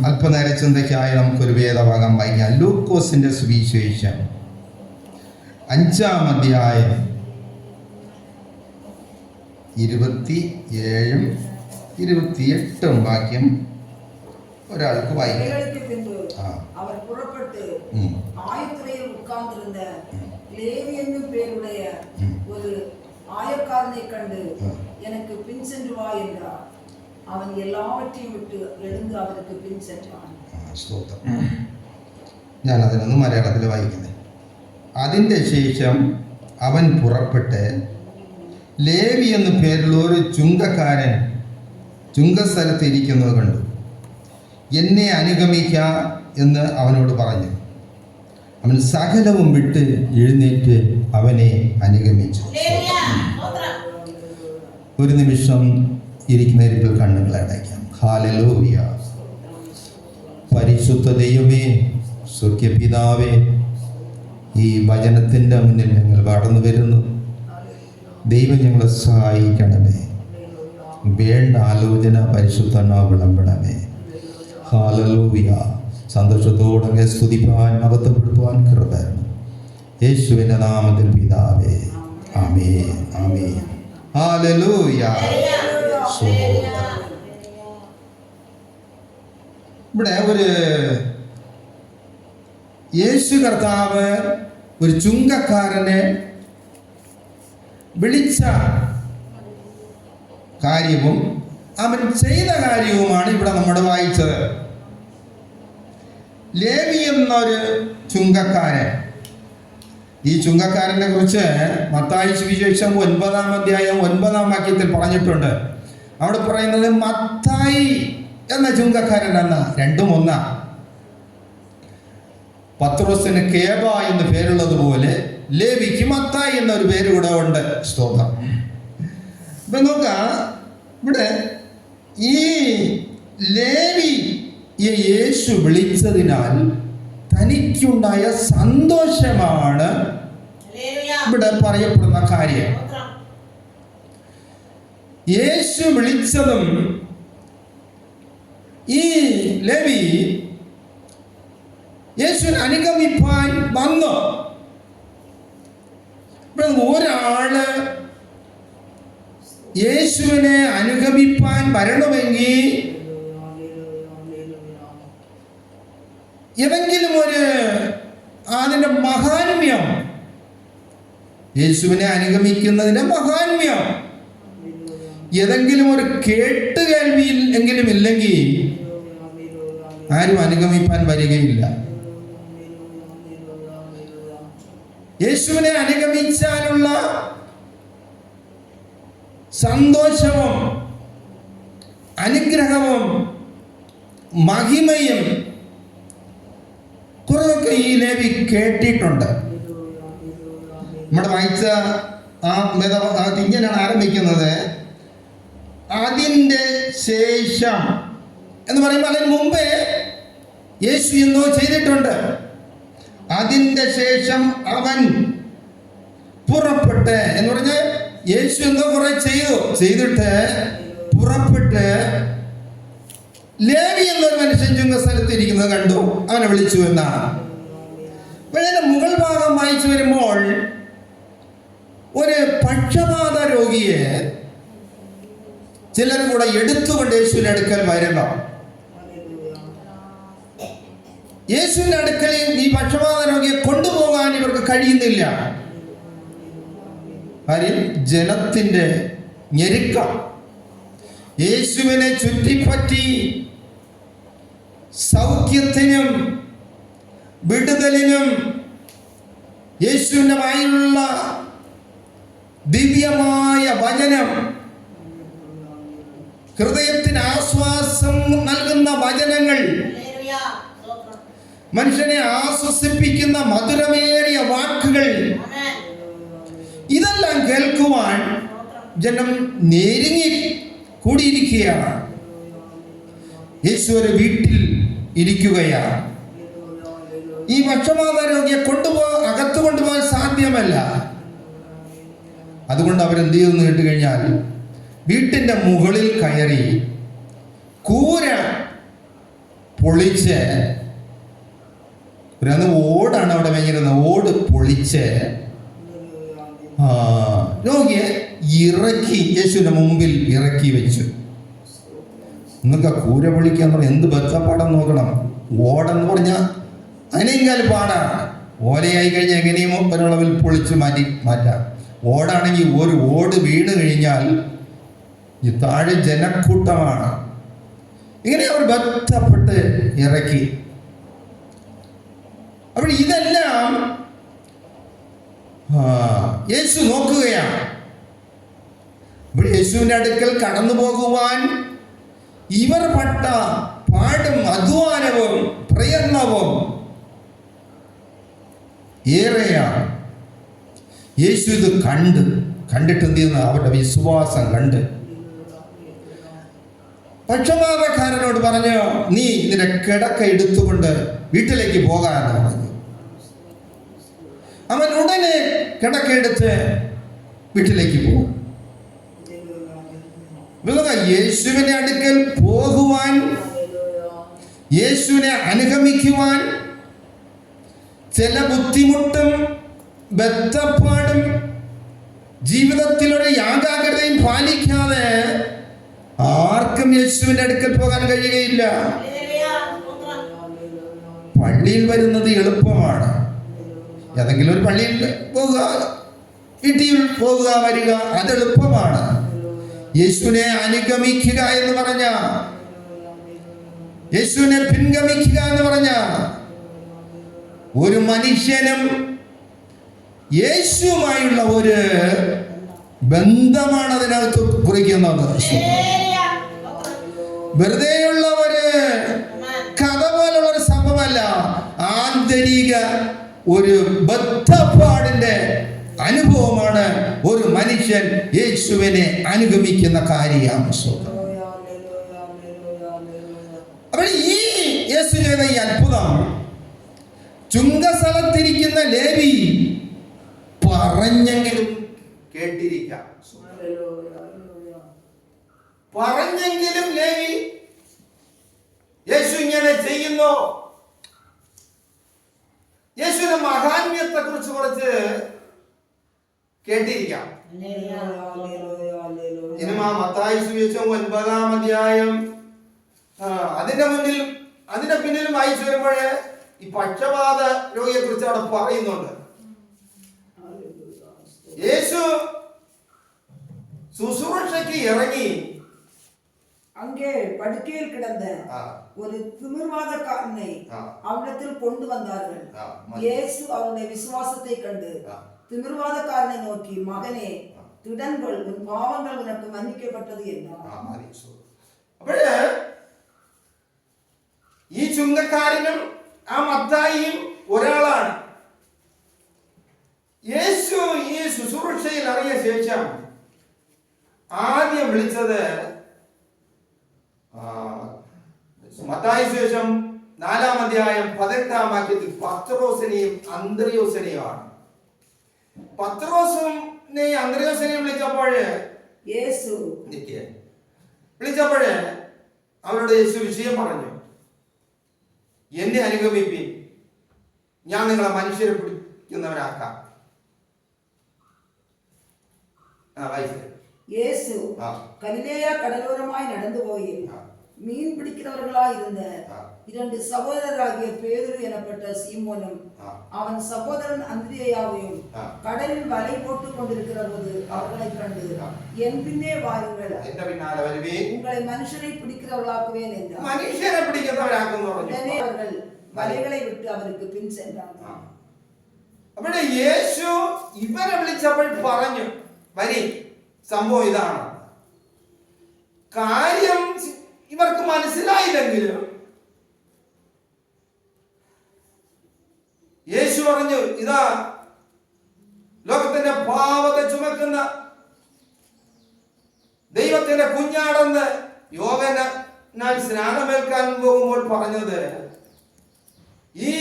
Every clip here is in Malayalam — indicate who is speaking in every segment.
Speaker 1: അല്പനേര ചിന്തയ്ക്കായി നമുക്കൊരു വേദഭാഗം വായിക്കാം. ലൂക്കോസിന്റെ സുവിശേഷം 5-ാം അധ്യായം 27-28 വാക്യം ഒരാൾക്ക് വായിക്കാം.
Speaker 2: அவர் புறப்பட்டு ஆயத்துறையில் உட்கார்ந்திருந்த லேவி என்னும் பேருடைய ஒரு ஆயக்காரனை கண்டு எனக்கு பின் சென்று வா என்றார். അവൻ എല്ലാവற்றைയും വിട്ട് എഴുந்து അവർക്ക് പിൻ സെറ്റാണ്.
Speaker 1: ഞാൻ അതിനൊന്ന് മലയാളത്തിൽ വായിക്കുന്നത്. അതിൻ്റെ ശേഷം അവൻ പുറപ്പെട്ട് ലേവി എന്നു പേരുള്ള ഒരു ചുങ്കക്കാരൻ ചുങ്കസ്ഥലത്ത് ഇരിക്കുന്നത് കണ്ടു. എന്നെ അനുഗമിക്ക എന്ന് അവനോട് പറഞ്ഞു. അവൻ സകലവും വിട്ട് എഴുന്നേറ്റ് അവനെ അനുഗമിച്ചു. ഒരു നിമിഷം ഇരിക്കുന്നവരിൽ കണ്ണുകൾ അടയ്ക്കാം. ഹല്ലേലൂയ. പരിശുദ്ധ ദൈവമേ, സ്വർഗ്ഗപിതാവേ, ഈ വചനത്തിൻ്റെ മുന്നിൽ ഞങ്ങൾ കടന്നു വരുന്നു. ദൈവം ഞങ്ങളെ സഹായിക്കണമേ. വേണ്ട ആലോചന പരിശുദ്ധനാ വിളമ്പണമേ. ഹല്ലേലൂയ. സന്തോഷത്തോടെ സ്തുതിപ്പാൻ മഹത്വപ്പെടുത്തുവാൻ കൃപ തരണം. യേശുവിൻ്റെ നാമത്തിൽ പിതാവേ, ആമേൻ, ആമേൻ. ഹല്ലേലൂയ. ഇവിടെ ഒരു യേശു കർത്താവ് ഒരു ചുങ്കക്കാരനെ വിളിച്ച കാര്യവും അവൻ ചെയ്ത കാര്യവുമാണ് ഇവിടെ നമ്മൾ വായിച്ചത്. ലേവി എന്നൊരു ചുങ്കക്കാരൻ. ഈ ചുങ്കക്കാരനെ കുറിച്ച് മത്തായി സുവിശേഷം 9-ാം അധ്യായം 9-ാം വാക്യത്തിൽ പറഞ്ഞിട്ടുണ്ട്. അവിടെ പറയുന്നത് മത്തായി എന്ന ചുങ്കക്കാരൻ എന്ന, രണ്ടും ഒന്നാ. പത്രോസിന് കേബ എന്ന് പേരുള്ളതുപോലെ ലേവിക്ക് മത്തായി എന്നൊരു പേര് ഇവിടെ ഉണ്ട്. സ്തോത്രം. ഇപ്പൊ നോക്കാം, ഇവിടെ ഈ ലേവിയെ യേശു വിളിച്ചതിനാൽ തനിക്കുണ്ടായ സന്തോഷമാണ് ഇവിടെ പറയപ്പെടുന്ന കാര്യം. യേശു വിളിച്ചതും ഈ ലേവി യേശുവിനെ അനുഗമിപ്പാൻ വന്നു. ഒരാള് യേശുവിനെ അനുഗമിപ്പാൻ വരണമെങ്കിൽ ഏതെങ്കിലും ഒരു അതിൻ്റെ മഹാത്മ്യം, യേശുവിനെ അനുഗമിക്കുന്നതിൻ്റെ മഹാത്മ്യം ഏതെങ്കിലും ഒരു കേട്ടുകേൾവിയിൽ എങ്കിലും ഇല്ലെങ്കിൽ ആരും അനുഗമിപ്പാൻ വരികയില്ല. യേശുവിനെ അനുഗമിച്ചാലുള്ള സന്തോഷവും അനുഗ്രഹവും മഹിമയും കുറേയൊക്കെ ഈ ലേവി കേട്ടിട്ടുണ്ട്. നമ്മുടെ വായിച്ച ഇങ്ങനെയാണ് ആരംഭിക്കുന്നത്. അതിൻ്റെ ശേഷം എന്ന് പറയുമ്പോൾ അതിന് മുമ്പേ യേശു എന്തോ ചെയ്തിട്ടുണ്ട്. അതിൻ്റെ ശേഷം അവൻ പുറപ്പെട്ട് എന്ന് പറഞ്ഞ് യേശു എന്തോ കുറെ ചെയ്തിട്ട് പുറപ്പെട്ട് ലേവി എന്നൊരു മനുഷ്യൻ ചുങ്ക സ്ഥലത്ത് ഇരിക്കുന്നത് കണ്ടു. അവനെ വിളിച്ചു എന്നാണ്. അപ്പോഴതിന്റെ മുകൾ ഭാഗം വായിച്ചു വരുമ്പോൾ ഒരു പക്ഷപാത രോഗിയെ ചിലർ കൂടെ എടുത്തുകൊണ്ട് യേശുവിന്റെ അടുക്കൽ വരുന്നു. യേശുവിന്റെ അടുക്കൽ ഈ പക്ഷപാത രോഗിയെ കൊണ്ടുപോകാൻ ഇവർക്ക് കഴിയുന്നില്ല. കാര്യം ജനത്തിന്റെ ഞെരുക്കം. യേശുവിനെ ചുറ്റിപ്പറ്റി സൗഖ്യത്തിനും വിടുതലിനും യേശുവിന്റെ വായിലുള്ള ദിവ്യമായ വചനം, ഹൃദയത്തിന് ആശ്വാസം നൽകുന്ന വചനങ്ങൾ, മനുഷ്യനെ ആശ്വസിപ്പിക്കുന്ന മധുരമേറിയ വാക്കുകൾ, ഇതെല്ലാം കേൾക്കുവാൻ ജനം ഞെരുങ്ങി കൂടിയിരിക്കുകയാണ്. യേശു ഒരു വീട്ടിൽ ഇരിക്കുകയാണ്. ഈ പക്ഷപാത രോഗിയെ അകത്തു കൊണ്ടുപോകാൻ സാധ്യമല്ല. അതുകൊണ്ട് അവരെന്ത് ചെയ്തെന്ന് കേട്ടുകഴിഞ്ഞാൽ വീട്ടിൻ്റെ മുകളിൽ കയറി കൂര പൊളിച്ച് ഒരു ഓടാണ് അവിടെ മേഞ്ഞിരുന്നത്, ഓട് പൊളിച്ച് രോഗിയെ ഇറക്കി യേശുവിന്റെ മുമ്പിൽ ഇറക്കി വെച്ചു. നിങ്ങൾക്ക് കൂര പൊളിക്കാന്ന് പറഞ്ഞാൽ എന്ത് ബന്ധപ്പാടം നോക്കണം. ഓടെന്ന് പറഞ്ഞാൽ അതിനേക്കാളും പാടാണ്. ഓലയായി കഴിഞ്ഞാൽ എങ്ങനെയും ഒരളവിൽ പൊളിച്ച് മാറ്റാം. ഓടാണെങ്കിൽ ഒരു ഓട് വീണ് കഴിഞ്ഞാൽ ഈ താഴെ ജനക്കൂട്ടമാണ്. ഇങ്ങനെ അവർ ബന്ധപ്പെട്ട് ഇറക്കി. അപ്പോൾ ഇതെല്ലാം യേശു നോക്കുകയാണ്. അപ്പോൾ യേശുവിൻ്റെ അടുക്കൽ കടന്നു പോകുവാൻ ഇവർ പെട്ട പാടും അധ്വാനവും പ്രയത്നവും ഏറെയാണ്. യേശു ഇത് കണ്ടിട്ട് എന്ത് ചെയ്യുന്ന അവരുടെ വിശ്വാസം കണ്ട് പക്ഷപാതക്കാരനോട് പറഞ്ഞു, നീ നിന്റെ കിടക്ക എടുത്തുകൊണ്ട് വീട്ടിലേക്ക് പോകാമെന്ന് പറഞ്ഞു. അവൻ ഉടനെ കിടക്ക എടുത്ത് വീട്ടിലേക്ക് പോകും. യേശുവിന്റെ അടുക്കൽ പോകുവാൻ, യേശുവിനെ അനുഗമിക്കുവാൻ ചില ബുദ്ധിമുട്ടും ബദ്ധപ്പാടും ജീവിതത്തിലൊരു യാഥാർത്ഥ്യതയും പാലിക്കാതെ ആർക്കും യേശുവിന്റെ അടുക്കൽ പോകാൻ കഴിയുകയില്ല. പള്ളിയിൽ വരുന്നത് എളുപ്പമാണ്. ഏതെങ്കിലും ഒരു പള്ളിയിൽ പോകുക, വീട്ടിൽ പോകുക, വരിക, അത് എളുപ്പമാണ്. യേശുവിനെ അനുഗമിക്കുക എന്ന് പറഞ്ഞ, യേശുവിനെ പിൻഗമിക്കുക എന്ന് പറഞ്ഞ ഒരു മനുഷ്യനും യേശുവുമായുള്ള ഒരു ബന്ധമാണ് അതിനകത്ത് കുറിക്കുന്നത്. വെറുതെയുള്ള ഒരു കഥ പോലുള്ള ഒരു സംഭവമല്ല, ആന്തരിക ഒരു ബദ്ധപ്പാടിന്റെ അനുഭവമാണ് ഒരു മനുഷ്യൻ യേശുവിനെ അനുഗമിക്കുന്ന കാര്യം. അപ്പോൾ ഈ യേശു ചെയ്ത ഈ അത്ഭുതം ചുങ്കസ്ഥലത്തിരിക്കുന്ന ലേവി പറഞ്ഞെങ്കിലും കേട്ടിരിക്കാം. പറഞ്ഞെങ്കിലും ലേവി യേശു ഇങ്ങനെ ചെയ്യുന്നു, യേശുവിന്റെ മഹാത്മ്യത്തെ കുറിച്ച് കുറച്ച് കേട്ടിരിക്കാം. സിനിമ മത്തായി സുവിശേഷം 9-ാം അധ്യായം അതിന്റെ പിന്നിലും വായിച്ചു വരുമ്പോഴേ ഈ പക്ഷപാത രോഗിയെ കുറിച്ച് അവിടെ പറയുന്നുണ്ട്. യേശു ശുശ്രൂഷയ്ക്ക് ഇറങ്ങി
Speaker 2: அங்கே படுக்கையில் கிடந்த ஒரு திமிர்வாதக்காரனை அவரிடத்தில் கொண்டு வந்தார்கள். இயேசு அவருடைய விசுவாசத்தை கண்டு திமிர்வாதக்காரனை நோக்கி, மகனே, திடன்கள், உன் பாவங்கள் உனக்கு மன்னிக்கப்பட்டது என்றார்.
Speaker 1: അപ്പോൾ ഈ ചുങ്കക്കാരനും ആ മത്തായിയും ഒരാളാണ്. യേശു ഈ ശുശ്രൂഷയിൽ ഇറങ്ങിയ ശേഷം ആദ്യം വിളിച്ചത് മത്തായി സുവിശേഷം 4-ാം അധ്യായം 18-ാം വാക്യത്തിൽ പത്രോസിനെയും അന്ത്രയോസിനെയുമാണ്. പത്രോസിനെയും അന്ത്രയോസിനെയും വിളിച്ചപ്പോഴ് അവരോട് യേശു വിഷയം പറഞ്ഞു, എന്നെ അനുഗമിപ്പിൻ, ഞാൻ നിങ്ങളെ മനുഷ്യരെ പിടിക്കുന്നവരാക്കാം.
Speaker 2: യേശു ഗലിലേയ കടലോരമായി നടന്നുപോയി மீன் பிடிக்கிறவர்களாய் இருந்த 2 சகோதரராகிய பேதுரு எனப்பட்ட சீமோனும் அவன் சகோதரன் அந்திரேயாவையும் கடலில் வலை போட்டுக் கொண்டிருக்கிற போது அவர்களை கண்டு, என் பின்னே வாருங்கள், உங்களை மனுஷரை பிடிக்கிறவர்களாக்குவேன் என்றார். உடனே அவர்கள் വലകളെ വിട്ട് അവർക്ക് പിൻ സെன்றார்கள்.
Speaker 1: അപ്പോൾ യേശു ഇവരെ വിളിച്ചപ്പോൾ പറഞ്ഞു, വരി, സംഭവം ഇതാണ്. കാര്യം ഇവർക്ക് മനസ്സിലായില്ലെങ്കിലും യേശു പറഞ്ഞു, ഇതാ ലോകത്തിന്റെ പാപത്തെ ചുമക്കുന്ന ദൈവത്തിന്റെ കുഞ്ഞാടെന്ന് യോഹന്നാൻ സ്നാനമേൽക്കാൻ പോകുമ്പോൾ പറഞ്ഞത് ഈ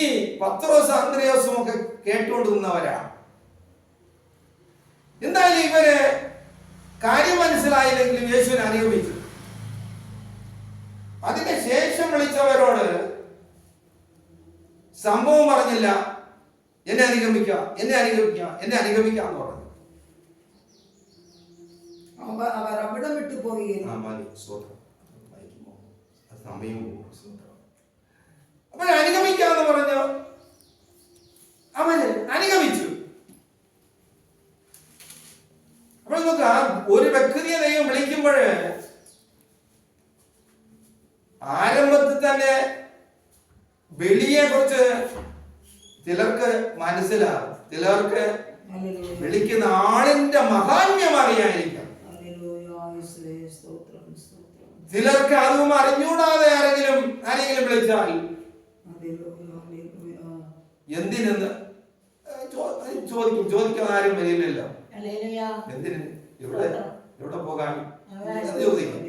Speaker 1: പത്രോസ് അന്ത്രയോസും ഒക്കെ കേട്ടുകൊണ്ട് നിന്നവരാണ്. എന്തായാലും ഇവര് കാര്യം മനസ്സിലായില്ലെങ്കിലും യേശുവിനെ അനുഗമിച്ചു. അതിന് ശേഷം വിളിച്ചവരോട് സംഭവം പറഞ്ഞില്ല. എന്നെ അനുഗമിക്കുക, എന്നെ അനുഗമിക്കുക, എന്നെ അനുഗമിക്കുക എന്ന് പറഞ്ഞു.
Speaker 2: അവർ അവിടം വിട്ടു പോവുകയും
Speaker 1: അപ്പോൾ അനുഗമിക്കാന്ന് പറഞ്ഞു. അവര് അനുഗമിച്ചു. അപ്പോൾ നോക്കാം, ഒരു വ്യക്തിയെ ദൈവം വിളിക്കുമ്പോൾ ആരംഭത്തിൽ തന്നെ വെളിയെ കുറിച്ച് ചിലർക്ക് മനസ്സിലാവും, ചിലർക്ക് വിളിക്കുന്ന ആളിന്റെ മഹാത്മ്യം അറിയാതിരിക്കാം, ചിലർക്ക് അതും അറിഞ്ഞൂടാതെ ആരെങ്കിലും വിളിച്ചാൽ എന്തിനെന്ന് ചോദിക്കാൻ ആരും വരില്ലല്ലോ. എന്തിന്, എവിടെ പോകാൻ ചോദിക്കും.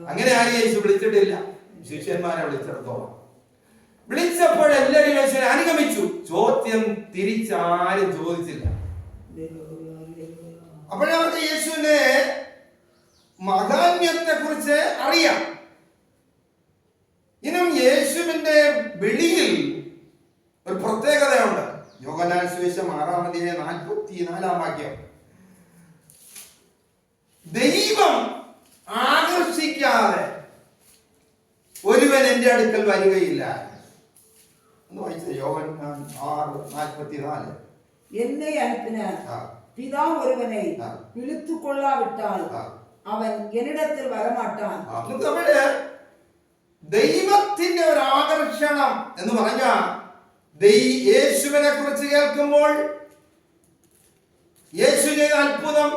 Speaker 1: അങ്ങനെ ആരും യേശു വിളിച്ചിട്ടില്ല. ശിഷ്യന്മാരെ വിളിച്ചിടത്തോളം വിളിച്ചപ്പോൾ എല്ലാവരും യേശുവിനെ അനുഗമിച്ചു. ചോദ്യം തിരിച്ചാരും ചോദിച്ചില്ല. അപ്പോഴവർക്ക് യേശുവിന്റെ മഹാത്മ്യത്തെ കുറിച്ച് അറിയാം. ഇനും യേശുവിന്റെ വെളിയിൽ ഒരു പ്രത്യേകതയുണ്ട്. യോഹന്നാൻ സുവിശേഷം 6:44 ദൈവം ആകർഷിക്കാതെ ഒരുവൻ എന്റെ അടുക്കൽ വരികയില്ല എന്ന് വായിച്ചത്. യോഹന്നാൻ 6:44
Speaker 2: എന്നെ അനുപ്പിന പിതാവ് ഒരുവനെ വിളിത്തുകൊള്ളാവിട്ടാൽ അവൻ എന്നിടത്തിൽ വരമാട്ടാൻ.
Speaker 1: ദൈവത്തിന്റെ ഒരു ആകർഷണം എന്ന് പറഞ്ഞാൽ യേശുവിനെ കുറിച്ച് കേൾക്കുമ്പോൾ, യേശു ചെയ്ത അത്ഭുതം,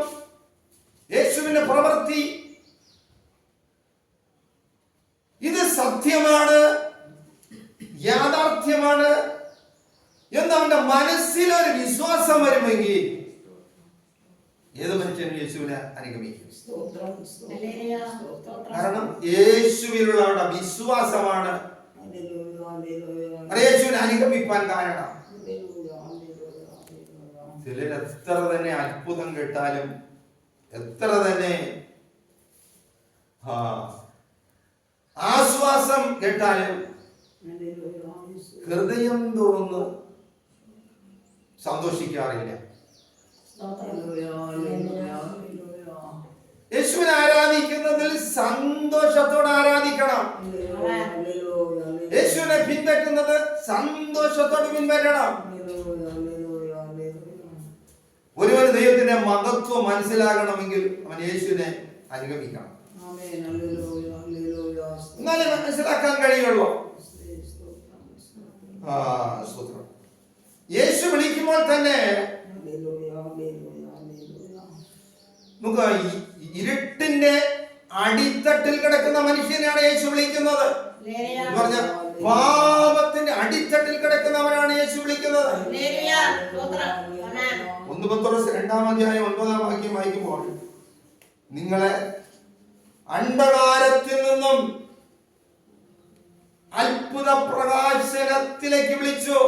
Speaker 1: യേശുവിന്റെ പ്രവൃത്തി, ഇത് സത്യമാണ്, യാഥാർത്ഥ്യമാണ് എന്ന് അവന്റെ മനസ്സിലൊരു വിശ്വാസം വരുമെങ്കിൽ ഏത് മനുഷ്യനും യേശുവിനെ അനുഗമിക്കും. കാരണം യേശുവിലുള്ള അവരുടെ വിശ്വാസമാണ് യേശുവിനെ അനുഗമിപ്പാൻ കാരണം. ചിലർ എത്ര തന്നെ അത്ഭുതം കേട്ടാലും, എത്ര തന്നെ ആശ്വാസം കേട്ടാലും ഹൃദയം തുറന്ന് സന്തോഷിക്കാറില്ല. യേശുവിനെ ആരാധിക്കുന്നതിൽ സന്തോഷത്തോടെ ആരാധിക്കണം. യേശുവിനെ പിൻപറ്റുന്നത് സന്തോഷത്തോടെ പിൻപറ്റണം. ഒരുവന് ദൈവത്തിന്റെ മഹത്വം മനസ്സിലാകണമെങ്കിൽ അവൻ യേശുവിനെ അനുഗമിക്കണം. എന്നാലേ മനസ്സിലാക്കാൻ കഴിയുള്ളൂ. യേശു വിളിക്കുമ്പോൾ തന്നെ നമുക്ക് ഇരുട്ടിന്റെ അടിത്തട്ടിൽ കിടക്കുന്ന മനുഷ്യനെയാണ് യേശു വിളിക്കുന്നത്. പാപത്തിന്റെ അടിത്തട്ടിൽ കിടക്കുന്നവനാണ് യേശു വിളിക്കുന്നത്. 1 പത്രോസ് 2:9 വായിക്കുമ്പോൾ, നിങ്ങളെ അന്ധകാരത്തിൽ നിന്നും അത്ഭുത പ്രകാശനത്തിലേക്ക് വിളിച്ചു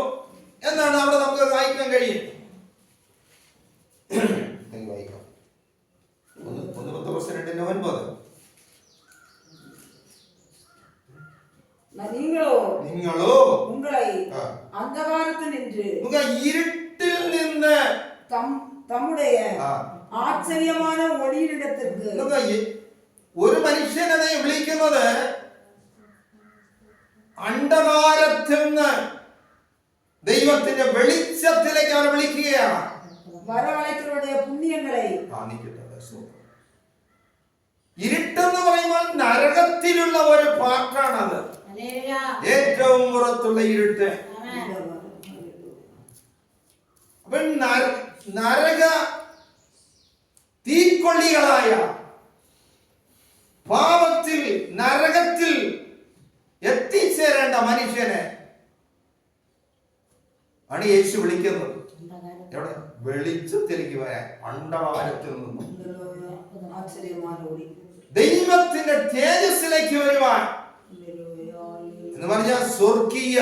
Speaker 1: എന്നാണ് അവിടെ നമുക്ക് വായിക്കാൻ കഴിയും. വായിക്കാം 1 പത്രോസ് 2:9. നിങ്ങളോ ഇരുട്ടിൽ നിന്ന്
Speaker 2: തമ്മുடைய ആശ്ചര്യமான ഒളിയിടത്തിற்கு.
Speaker 1: ഒരു മനുഷ്യനെ വിളിക്കുന്നത് അന്ധകാരത്തിൽ നിന്ന് ദൈവത്തിന്റെ വെളിച്ചത്തിലേക്ക് അവരെ വിളിക്കുകയാണ്.
Speaker 2: വരവളയ്ക്കരുടെ പുണ്യങ്ങളെ
Speaker 1: ഇരുട്ടെന്ന് പറയുമ്പോൾ നരകത്തിലുള്ള ഒരു പാർട്ടാണത്. ഏറ്റവും പുറത്തുള്ള ഇരുട്ട്. അപ്പൊ നരക തീക്കൊള്ളികളായ പാപത്തിൽ, നരകത്തിൽ എത്തിച്ചേരേണ്ട മനുഷ്യനെ ആണ് യേശു വിളിക്കുന്നത്. എവിടെ? വെളിച്ചത്തിലേക്ക് വരാൻ, അന്ധകാരത്തിൽ നിന്നും ദൈവത്തിന്റെ തേജസ്സിലേക്ക് വരുവാൻ എന്ന് പറഞ്ഞാൽ സ്വർഗീയ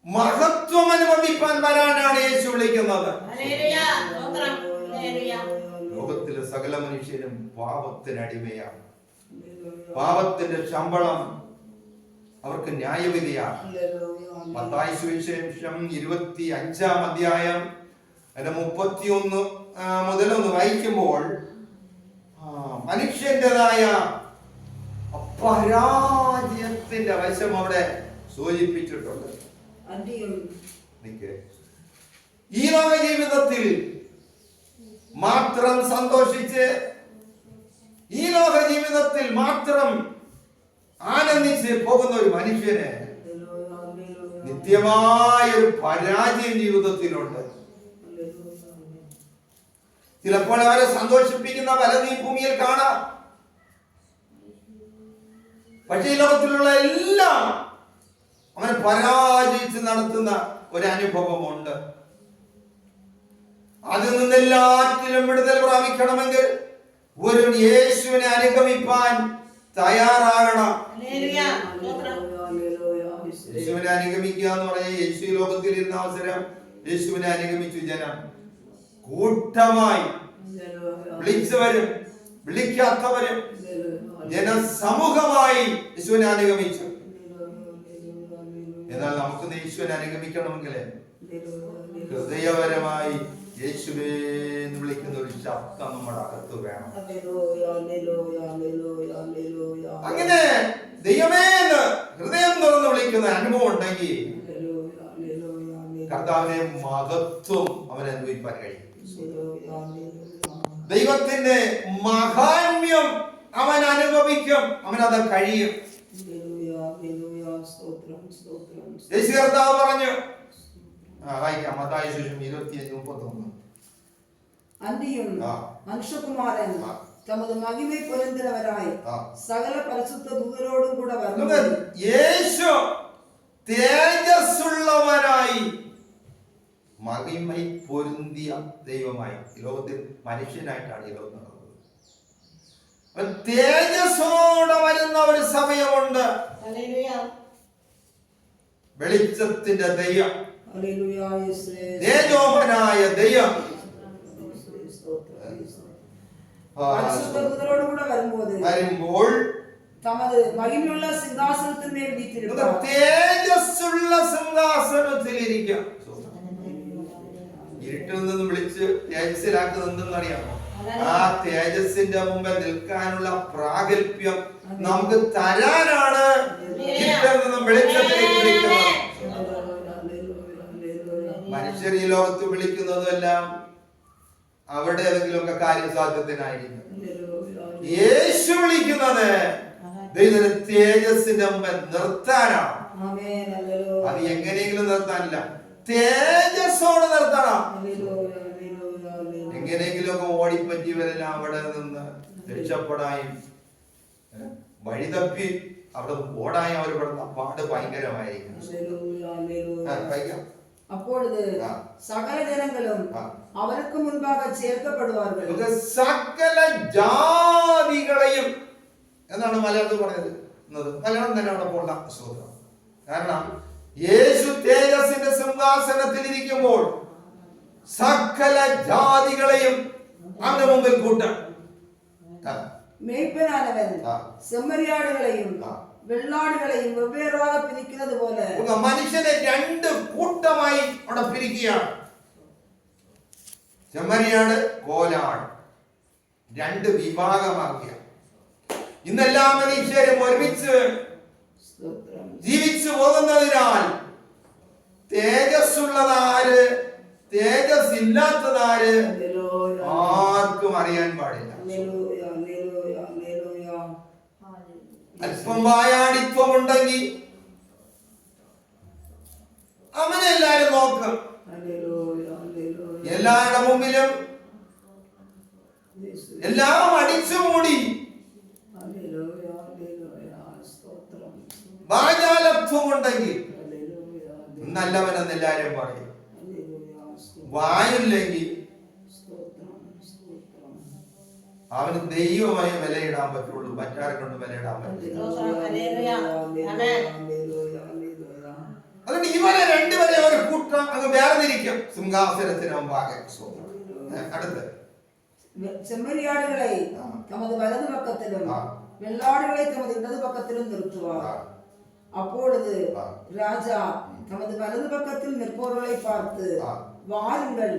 Speaker 1: മഹത്വം അനുഭവിപ്പാൻ വരാനാണ് യേശു വിളിക്കുന്നത്. ലോകത്തിലെ സകല മനുഷ്യരും പാപത്തിനടിമയാണ്. പാപത്തിന്റെ ശമ്പളം അവർക്ക് ന്യായവിധിയാണ്. മത്തായി സുവിശേഷം 25-ാം അധ്യായം അതിന്റെ 31 മുതൽ ഒന്ന് വായിക്കുമ്പോൾ മനുഷ്യന്റേതായ പരാജയത്തിന്റെ വശം അവിടെ സൂചിപ്പിച്ചിട്ടുണ്ട്. ഈ ലോക ജീവിതത്തിൽ മാത്രം സന്തോഷിച്ച്, ഈ ലോക ജീവിതത്തിൽ മാത്രം ആനന്ദിച്ച് പോകുന്ന ഒരു മനുഷ്യന് നിത്യമായ ഒരു പരാജയം ജീവിതത്തിലുണ്ട്. ചിലപ്പോൾ അവരെ സന്തോഷിപ്പിക്കുന്ന പലതും ഭൂമിയിൽ കാണാം. പക്ഷേ ഈ ലോകത്തിലുള്ള എല്ലാം അവനെ പരാജയിച്ച് നടത്തുന്ന ഒരു അനുഭവമുണ്ട്. അതിൽ നിന്നെല്ലാറ്റിലും വിടുതൽ പ്രാപിക്കണമെങ്കിൽ ഒരു യേശുവിനെ അനുഗമിപ്പാൻ തയ്യാറാകണം. യേശുവിനെ അനുഗമിക്കുക എന്ന് പറഞ്ഞാൽ യേശു ലോകത്തിൽ ഇരുന്ന അവസരം യേശുവിനെ അനുഗമിച്ചു ജനം. കൂട്ടമായി വിളിച്ചവരും വിളിക്കാത്തവരും ജനസമൂഹമായി യേശുവിനെ അനുഗമിച്ചു. എന്നാൽ നമുക്ക് യേശുവിനെ അനുഗമിക്കണമെങ്കിൽ ഹൃദയപരമായി യേശുവേ എന്ന് വിളിക്കുന്ന ഒരു ശബ്ദം നമ്മുടെ അകത്ത് വേണം. അങ്ങനെ ദൈവമേ എന്ന് ഹൃദയം തുറന്ന് വിളിക്കുന്ന അനുഭവം ഉണ്ടെങ്കിൽ കർത്താവിനെ മഹത്വം അവൻ അനുഭവിക്കാൻ കഴിയും. ദൈവത്തിന്റെ മഹാത്മ്യം അവൻ അനുഭവിക്കും, അവനത് കഴിയും. യേശു കർത്താവ് പറഞ്ഞു, വായിക്കാം മത്തായി സുവിശേഷം 25:31.
Speaker 2: അന്തിയും മനുഷ്യകുമാരൻ തമത് മഹിമ പൊരുന്തവരായി സകല പരിശുദ്ധ ദൂതരോടും കൂടെ വന്നു.
Speaker 1: യേശു തേജസ്സുള്ളവനായി മഹിമ പൊരുന്തിയ ദൈവമായി ഈ ലോകത്തിൽ മനുഷ്യനായിട്ടാണ് ഈ ലോകം നടക്കുന്നത്. തേജസ്സോടെ വരുന്ന ഒരു സമയമുണ്ട്. വെളിച്ചത്തിന്റെ ദൈവം, തേജോമനായ ദൈവം വരുമ്പോൾ
Speaker 2: തമത് മഹിമയുള്ള സിംഹാസനത്തിന്മേൽ വീറ്റിരിക്കും.
Speaker 1: തേജസ്സുള്ള സിംഹാസനത്തിലിരിക്കാം. ഇരുട്ടിൽ നിന്നും വിളിച്ച് തേജസ്സിലാക്കുന്നത് അറിയാമോ? ആ തേജസ്സിന്റെ മുമ്പിൽ നിൽക്കാനുള്ള പ്രാഗൽഭ്യം നമുക്ക് തരാനാണ് ഇരുട്ടിൽ നിന്നും വെളിച്ചത്തിലേക്ക് വിളിക്കുന്നത്. മനുഷ്യർ ഈ ലോകത്ത് വിളിക്കുന്നതെല്ലാം അവരുടെ ഏതെങ്കിലുമൊക്കെ കാര്യസാധ്യത്തിനായിരിക്കും. യേശു വിളിക്കുന്നത് ദൈവത്തിന്റെ തേജസ്സിന്റെ മുമ്പിൽ നിർത്താനാണ്. അത് എങ്ങനെയെങ്കിലും നിർത്താനില്ല, തേജസ്സോടെ നിർത്തണം. എങ്ങനെയെങ്കിലുമൊക്കെ ഓടിപ്പറ്റിയവരെല്ലാം അവിടെ നിന്ന് രക്ഷപ്പെടാനും വഴിതപ്പി അവിടെ ഓടാനും അവർ പെടുന്ന പാട് ഭയങ്കരമായിരിക്കും.
Speaker 2: அப்பொழுது சகல ஜனங்களும் அவருக்கு முன்பாக ചേർക്കപ്പെടുവാர்கள்.
Speaker 1: സകല ജാതികളെയും എന്നാണ് മലയാളത്തിൽ പറഞ്ഞത്. മലയാളം തന്നെ അവിടെ പോകണ്ട ശ്ലോകം. കാരണം യേശു തേജസ്സിന്റെ സിംഹാസനത്തിൽ ഇരിക്കുമ്പോൾ സകല ജാതികളെയും അവന്റെ മുമ്പിൽ കൂട്ടാം.
Speaker 2: മേയ്പ്പനാനവൻ സെമ്മരിയാടുകളെയും വെള്ളാടുകളെയും വെവ്വേറായി പിരിക്കുന്നത് പോലെ
Speaker 1: മനുഷ്യനെ രണ്ട് കൂട്ടമായി അവിടെ പിരിക്കുകയാണ്. ചെമ്മരിയാട്, കോലാട് രണ്ട് വിഭാഗമാക്കിയ ഇന്നെല്ലാ മനുഷ്യരും ഒരുമിച്ച് ജീവിച്ചു പോകുന്നതിനാൽ തേജസ്സുള്ളതാര് തേജസ് ഇല്ലാത്തതാര് ആർക്കും അറിയാൻ പാടില്ല. അല്പം വായാടിത്വം ഉണ്ടെങ്കിൽ അവനെ എല്ലാരും നോക്കും. എല്ലാവരുടെ മുമ്പിലും എല്ലാം അടിച്ചു മൂടി വാചാലത്വം ഉണ്ടെങ്കിൽ നല്ലവനെന്ന് എല്ലാരും പറയും. വായില്ലെങ്കിൽ അവന് ദൈവമായി വിലയിടാൻ പറ്റുള്ളൂ, മറ്റാരെ കൊണ്ട് വിലയിടാൻ പറ്റില്ല. അതുകൊണ്ട് ഇവരെ രണ്ടുപേരെ ഒരു കൂട്ടം അങ്ങ് വേർതിരിക്കും സിംഹാസനത്തിന് മുമ്പാകെ. അടുത്ത്
Speaker 2: ചെമ്മരിയാടുകളെ തമത് വലതു പക്കത്തിലും വെള്ളാടുകളെ തമത് ഇടതു പക്കത്തിലും നിർത്തുക. அப்பொழுது ராஜா தமது வலது பக்கத்தில் நிற்பவர்களை பார்த்து, வாருங்கள்,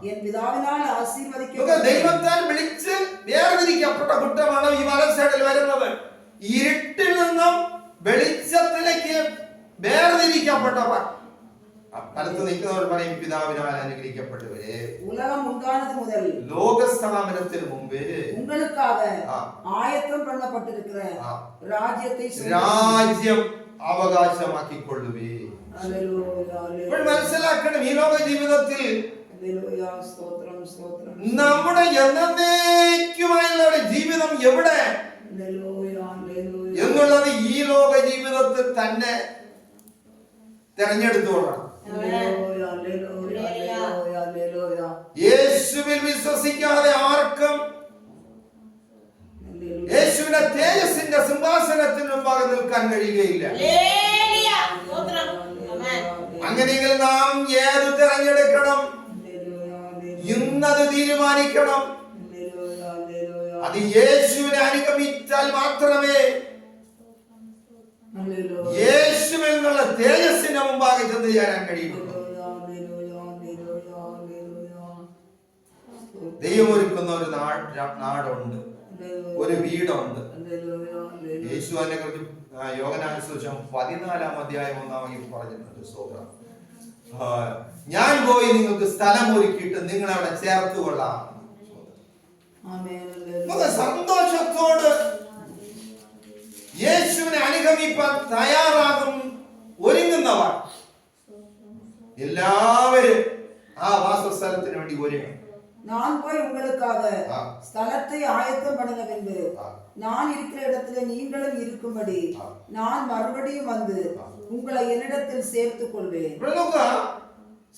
Speaker 2: என் பிதாவினால் ஆசீர்வதிக்கப்பட்ட
Speaker 1: ദൈവത്താൽ വിളിച്ച് വേർതിരിക്കപ്പെട്ട കൂട്ടമാണ് ഈ വലസൈഡിൽ വരുന്നത്. ഇരുട്ടിൽ നിന്നും വെളിച്ചത്തിലേക്ക് വേർതിരിക്കപ്പെട്ടവർ. വലത്ത് നിൽക്കുന്നവർ പറയും, പിതാവിനാൽ അനുഗ്രഹിക്കപ്പെട്ടവരെ,
Speaker 2: உலகம் உண்டானது முதல்
Speaker 1: ലോകസ്ഥാപനത്തിന് മുമ്പേ
Speaker 2: உங்களுக்காக ஆயத்தம் பண்ணப்பட்டிருக்கிற ராஜ்யத்தை
Speaker 1: രാജ്യം അവകാശമാക്കിക്കൊള്ളുവേ. ഇപ്പോൾ മനസ്സിലാക്കണം, ഈ ലോക ജീവിതത്തിൽ നമ്മുടെ എന്നേക്കുമായുള്ള ഒരു ജീവിതം എവിടെ എന്നുള്ളത് ഈ ലോക ജീവിതത്തിൽ തന്നെ തെരഞ്ഞെടുത്തോളണം. യേശുവിൽ വിശ്വസിക്കാതെ ആർക്കും യേശുവിന്റെ തേജസ്സിന്റെ സിംഹാസനത്തിന് മുമ്പാകെ നിൽക്കാൻ കഴിയുകയില്ല. അങ്ങനെയെങ്കിൽ നാം ഏത് തിരഞ്ഞെടുക്കണം? ഇന്നത് തീരുമാനിക്കണം. അത് യേശുവിനെ അനുഗമിച്ചാൽ മാത്രമേ യേശുവിൽ നിന്നുള്ള തേജസ്സിന്റെ മുമ്പാകെ ചെന്ന് ചേരാൻ കഴിയുള്ളൂ. ദൈവം ഒരുക്കുന്ന ഒരു നാടുണ്ട്, ഒരു വീടുണ്ട്. യേശു അതിനെ കുറിച്ച് യോഹന്നാന്റെ സുവിശേഷം 14-ാം അധ്യായം 1-ാം വാക്യത്തിൽ പറഞ്ഞിട്ടുണ്ട്. സ്തോത്രം. ഞാൻ പോയി നിങ്ങൾക്ക് സ്ഥലം ഒരുക്കിയിട്ട് നിങ്ങളെ അവിടെ ചേർത്തുകൊള്ളാം. സന്തോഷത്തോട് യേശുവിനെ അനുഗമിപ്പാൻ തയ്യാറാകും ഒരുങ്ങുന്നവർ എല്ലാവരും ആ വാസസ്ഥലത്തിന് വേണ്ടി ഒരുങ്ങും.
Speaker 2: நான் போய் உங்களுக்காக ஸ்தலத்தை ஆயத்தம் பண்ணுங்க பின்பு நான் இருக்கிற இடத்துல நீங்களும் இருக்கும்படி நான் மறுபடியும் வந்து உங்களை என்னிடத்தில் சேர்த்துக் கொள்வேன்.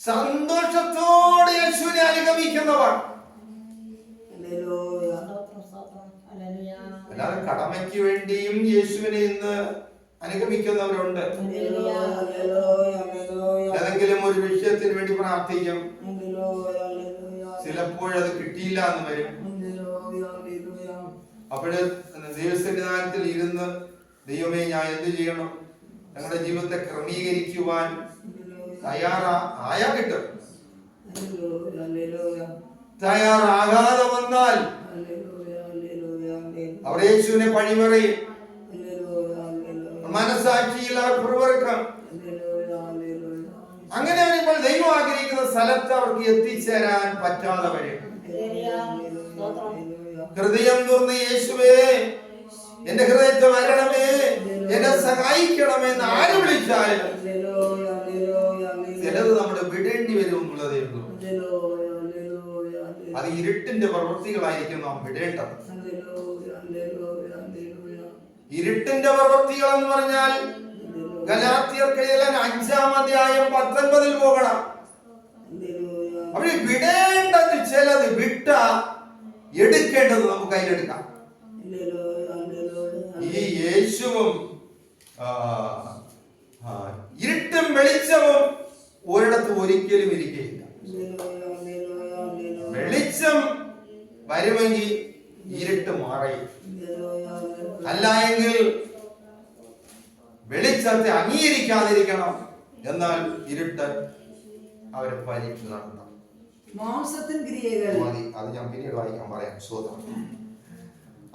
Speaker 1: സന്തോഷത്തോടെ യേശുവിനെ അനുഗമിക്കുന്നവർ. അല്ലാതെ കടമയ്ക്ക് വേണ്ടിയും യേശുവിനെ ഇന്ന് അനുഗമിക്കുന്നവരുണ്ട്. ഏതെങ്കിലും ഒരു വിഷയത്തിന് വേണ്ടി പ്രാർത്ഥിക്കും, ചിലപ്പോഴത് കിട്ടിയില്ല എന്ന് വരും. അപ്പോഴ് ദൈവസന്നിധാനത്തിൽ ഇരുന്ന്, ദൈവമേ ഞാൻ എന്ത് ചെയ്യണം, ഞങ്ങളുടെ ജീവിതത്തെ ക്രമീകരിക്കുവാൻ തയ്യാറായാ കിട്ടും. തയ്യാറാകാതെ വന്നാൽ അവർ യേശുവിനെ പഴിമറയും. മനസാക്ഷിയിൽ അവർ പിറുപിറുക്കും. അങ്ങനെ വരുമ്പോൾ ദൈവം ആഗ്രഹിക്കുന്ന സ്ഥലത്ത് അവർക്ക് എത്തിച്ചേരാൻ പറ്റാതെ വരും. ഹൃദയം തുറന്ന് യേശുവേ എന്റെ ഹൃദയത്തെ വരണമേ, എന്നെ സഹായിക്കണമേ എന്ന് ആര് വിളിച്ചാലും ചിലത് നമ്മുടെ വിടേണ്ടി വരും എന്നുള്ളതേ ഉള്ളൂ. അത് ഇരുട്ടിന്റെ പ്രവൃത്തികളായിരിക്കും നാം വിടേണ്ടത്. ഇരുട്ടിന്റെ പ്രവൃത്തികൾ എന്ന് പറഞ്ഞാൽ ഗലാത്യർക്ക് 5-ാം അധ്യായം 19 പോകണം. അവിടെ വിടേണ്ടത് ചിലത് വിട്ട എടുക്കേണ്ടത് നമുക്ക് കയ്യിലെടുക്കാം. ഈ യേശുവും ഇരുട്ടും വെളിച്ചവും ഒരിടത്ത് ഒരിക്കലും ഇരിക്കുകയില്ല. വെളിച്ചം വരുമെങ്കിൽ ഇരുട്ട് മാറയും. അല്ല എങ്കിൽ വെളിച്ചത്തെ അംഗീകരിക്കാതിരിക്കണം, എന്നാൽ ഇരുട്ട് അവരെ പരീക്ഷ നടത്താം. മതി, അത് ഞാൻ പിന്നീട് വായിക്കാൻ പറയാം.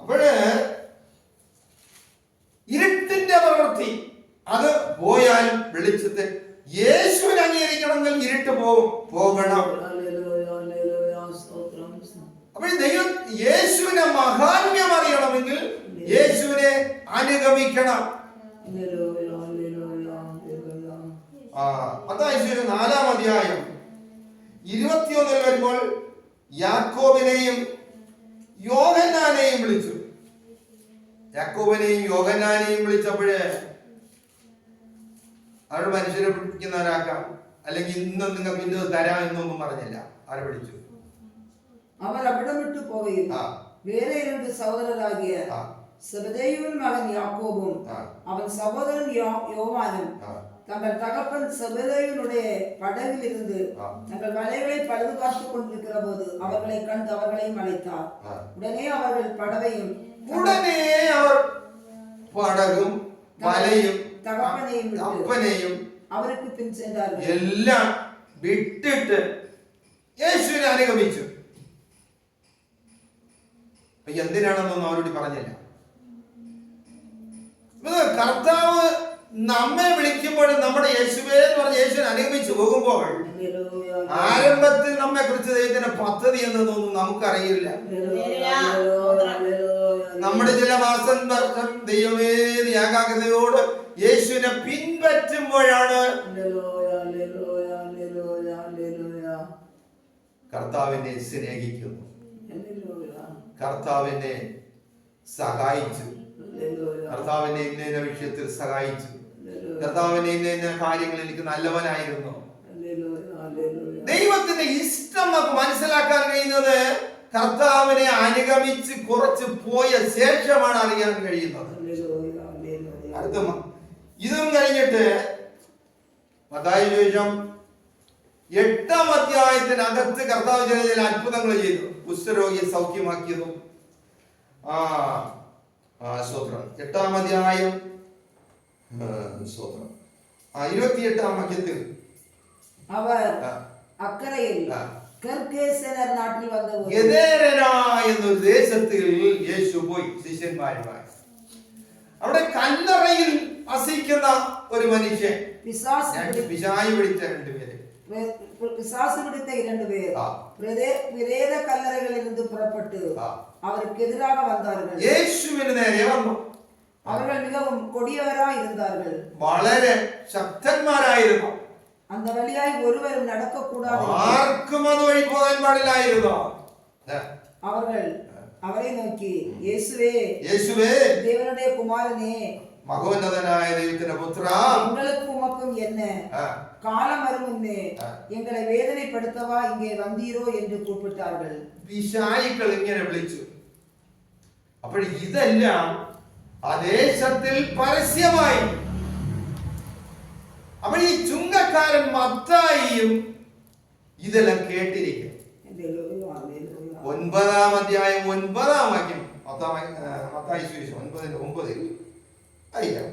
Speaker 1: അപ്പോഴ് ഇരുട്ടിന്റെ പ്രവൃത്തി അത് പോയാൽ വെളിച്ചത്തെ യേശുവിനെ അംഗീകരിക്കണമെങ്കിൽ ഇരുട്ട് പോകണം. അപ്പോൾ ദൈവം യേശുവിനെ മഹാത്മ്യം അറിയണമെങ്കിൽ യേശുവിനെ അനുഗമിക്കണം. മത്തായി 4-ാം അധ്യായം 21 വരുമ്പോൾ യാക്കോബിനെയും യോഹന്നാനെയും വിളിച്ചു. യാക്കോബിനെയും യോഹന്നാനെയും വിളിച്ചപ്പോഴേ അവരുടെ മനുഷ്യരെ പിടിക്കുന്നവരാക്കാം, അല്ലെങ്കിൽ ഇന്നും നിങ്ങൾക്ക് ഇന്നത് തരാം എന്നൊന്നും പറഞ്ഞില്ല. അവരെ പിടിച്ചു.
Speaker 2: അവർ അവിടം വിട്ടു പോവുകയും വേറെ 2 സഹോദരരാകിയ സെബെദെയുവിൻ മകൻ യാക്കോബും അവൻ സഹോദരൻ യോവാനും தங்கள் தகப்பன் செபெதேயுடைய படகில் இருந்து தங்கள் வலைகளை பழுது பார்த்துக் கொண்டிருக்கிற போது அவர்களை கண்டு அவர்களையும் அழைத்தார். உடனே அவர்கள் படவையும்
Speaker 1: പടകും വലയും അപ്പനെയും
Speaker 2: അവർക്ക് പിൻ சென்றார்கள்.
Speaker 1: എല്ലാം വിട്ടിട്ട് യേശുവിനെ അനുഗമിച്ചു. എന്തിനാണെന്നൊന്നും അവരോട് പറഞ്ഞില്ല. കർത്താവ് നമ്മെ വിളിക്കുമ്പോൾ നമ്മുടെ യേശുവേ എന്ന് പറഞ്ഞ് യേശുവിനെ അനുഗമിച്ചു പോകുമ്പോൾ ആരംഭത്തിൽ നമ്മെ കുറിച്ച് ദൈവത്തിന്റെ പദ്ധതി എന്നതൊന്നും നമുക്കറിയില്ല. നമ്മുടെ ചില മാസം ദൈവമേ ഏകാഗ്രതയോട് യേശുവിനെ പിൻപറ്റുമ്പോഴാണ് കർത്താവിനെ സ്നേഹിക്കുന്നു, കർത്താവിനെ സഹായിച്ചു, കർത്താവിനെ ഇന്ന വിഷയത്തിൽ സഹായിച്ചു, കർത്താവിനെ ഇന്ന കാര്യങ്ങളിൽ എനിക്ക് നല്ലവനായിരുന്നു. ദൈവത്തിന്റെ ഇഷ്ടം നമുക്ക് മനസ്സിലാക്കാൻ കഴിയുന്നത് കർത്താവിനെ അനുഗമിച്ച് കുറച്ച് പോയ ശേഷമാണ് അറിയാൻ കഴിയുന്നത്. അടുത്ത ഇതും കഴിഞ്ഞിട്ട് മത്തായി സുവിശേഷം 8-ാം അധ്യായത്തിനകത്ത് കർത്താവ് ചില അത്ഭുതങ്ങൾ ചെയ്തു. കുഷ്ഠരോഗിയെ സൗഖ്യമാക്കിയതും സ്തോത്രം 8-ാം അധ്യായം 28-ാം വാക്യത്തിൽ
Speaker 2: അവർ അക്കരയിൽ കർക്കേസനർ നാട്ടിൽ വന്നപ്പോൾ
Speaker 1: ഗദേരന എന്നൊരു ദേശത്തിൽ യേശു പോയി ശിഷ്യന്മാരുമായി. അവിടെ കല്ലറയിൽ വസിക്കുന്ന ഒരു മനുഷ്യൻ, പിശാച് പിടിച്ച 2 പേര്,
Speaker 2: பிசாசு பிடித்த 2 பேர் பிரேத கல்லறைகளிலிருந்து புறப்பட்டு அவருக்கு எதிராக வந்தார்கள்.
Speaker 1: യേശുവിന് നേരെ വന്നു.
Speaker 2: அவர்கள் மிகவும் கொடியவராய் இருந்தார்கள்,
Speaker 1: വളരെ ശക്തന്മാരായിരുന്നു.
Speaker 2: அந்த வழியாய் ஒருவரும் நடக்க கூடாது,
Speaker 1: ആർക്കും അതുവഴി പോകാൻ പാടില്ലായിരുന്നു.
Speaker 2: அவர்கள் அவரை நோக்கி இயேசுவே,
Speaker 1: യേശുവേ
Speaker 2: தேவனுடைய குமாரனே,
Speaker 1: മഹോന്നതനായ ദൈവത്തിന്റെ പുത്ര,
Speaker 2: உங்களுக்கு உமக்கும் என்ன காலம் வரும் முன்னே எங்களை வேதனைப்படுத்தவா இங்கே வந்தீரோ என்று கூப்பிட்டார்கள்.
Speaker 1: പിശാചുക്കൾ ഇങ്ങനെ വിളിച്ചു. അപ്പോൾ ഇതെല്ലാം ആ ദേശത്തിൽ പരസ്യമായി. അപ്പോൾ ഈ ചുങ്കക്കാരൻ മത്തായിയും ഇതെല്ലാം കേട്ടിരിക്കും. 9-ാം അധ്യായം 9-ാം വാക്യം മത്തായി സുവിശേഷം 9:9 അയ്യോ.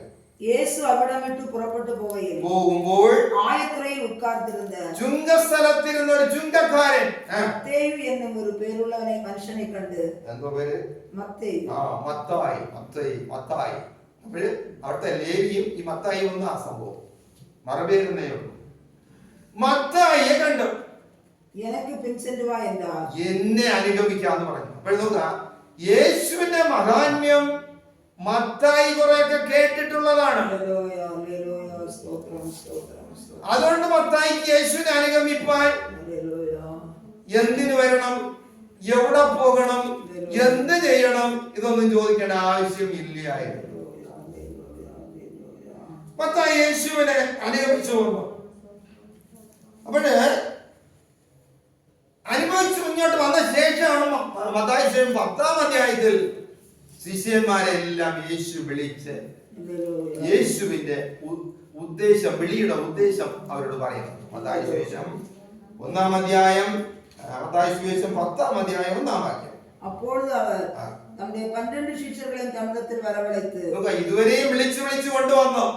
Speaker 2: இயேசு அவிடம் விட்டு புறப்பட்டு
Speaker 1: പോകുമ്പോൾ
Speaker 2: ஆயத்துறையில் உட்கார்ந்திருந்த
Speaker 1: ചുങ്കസ്ഥലത്തിരുന്ന ഒരു ചുങ്കക്കാരൻ
Speaker 2: മത്തേയു എന്നും ഒരു പേരുള്ളവനെ മനുഷ്യനെ കണ്ട്.
Speaker 1: എന്തോ പേര്?
Speaker 2: മത്തേയു.
Speaker 1: മത്തായി. അപ്പോൾ അവിടുത്തെ ലേവിയും ഈ മത്തായിയും ഒന്നും ആ സംഭവം മറവേറുന്നേ ഉള്ളൂ. മത്തായിയെ കണ്ടു.
Speaker 2: എനിക്ക് പിൻ சென்று வா என்றார்.
Speaker 1: എന്നെ അനുഗമിക്കാന്ന് പറഞ്ഞു. അപ്പോൾ നോക്കുക, യേശുവിന്റെ മഹാത്മ്യം മത്തായി കുറെയൊക്കെ കേട്ടിട്ടുള്ളതാണ്. അതുകൊണ്ട് മത്തായിക്ക് യേശുവിനെ അനുഗമിപ്പാൻ എന്തിനു വരണം, എവിടെ പോകണം, എന്ത് ചെയ്യണം, ഇതൊന്നും ചോദിക്കേണ്ട ആവശ്യം ഇല്ലായിരുന്നു. മത്തായി യേശുവിനെ അനുഗമിച്ചു വന്നു. അപ്പോഴ് അനുഭവിച്ചു മുന്നോട്ട് വന്ന ശേഷമാണ് മത്തായി 10-ാം അധ്യായത്തിൽ ശിഷ്യന്മാരെല്ലാം യേശു വിളിച്ച് യേശുവിന്റെ ഉദ്ദേശം, വിളിയുടെ ഉദ്ദേശം അവരോട് പറയുന്നു. മത്തായി സുവിശേഷം 1-ാം അധ്യായം, മത്തായി സുവിശേഷം 10-ാം അധ്യായം 1-ാം വാക്യം.
Speaker 2: அப்பொழுது அவர் தம்முடைய 12 ശിഷ്യர்களையும் தம்மிடத்தில் வரவழைத்து,
Speaker 1: ഇതുവരെയും വിളിച്ചു കൊണ്ടുവന്നു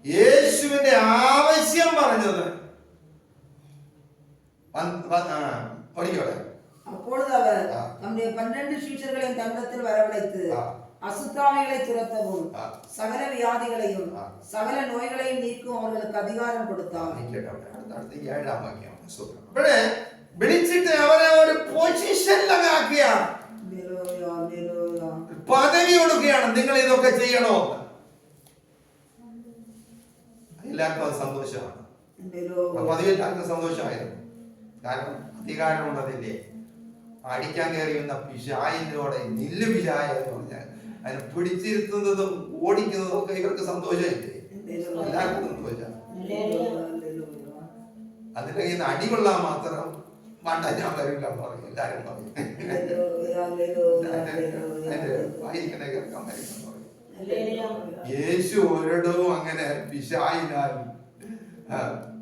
Speaker 1: യേശുവിന്റെ ആവശ്യം പറഞ്ഞത്.
Speaker 2: அப்பொழுது அவர் தம்முடைய 12 சீஷர்களையும் தம்மிடத்தில் வரவழைத்து அசுத்தாவிகளை துரத்தவும் சகல வியாதிகளையும் சகல நோய்களையும் நீக்கும் அவர்களுக்கு அதிகாரம் കൊടുத்தார்.
Speaker 1: വിളിച്ചിട്ട് അവരെ ഒരു പൊസിഷനിലാക്കിയാണ്, പദവി കൊടുക്കുകയാണ്. നിങ്ങൾ ഇതൊക്കെ ചെയ്യണോ? എല്ലാവർക്കും അത് സന്തോഷമാണ്. പദവി എല്ലാവർക്കും സന്തോഷമായിരുന്നു. കാരണം അധികാരമുള്ളതില്ലേ. അടിക്കാൻ കയറിയുന്ന പിശാചിനോടെ നില്ല് പിശാച എന്ന് പറഞ്ഞാൽ അതിനെ പിടിച്ചിരുത്തുന്നതും ഓടിക്കുന്നതും ഒക്കെ ഇവർക്ക് സന്തോഷമില്ലേ? എല്ലാവർക്കും സന്തോഷം. അതിന്റെ കയ്യിൽ നിന്ന് അടി കൊള്ളാൻ മാത്രം വേണ്ട, ഞാൻ വരില്ല പറയും, എല്ലാരും പറയും. വായിക്കണേ കേൾക്കാൻ വരില്ല പറയും. യേശു ഒരിടവും അങ്ങനെ പിശാചിനാൽ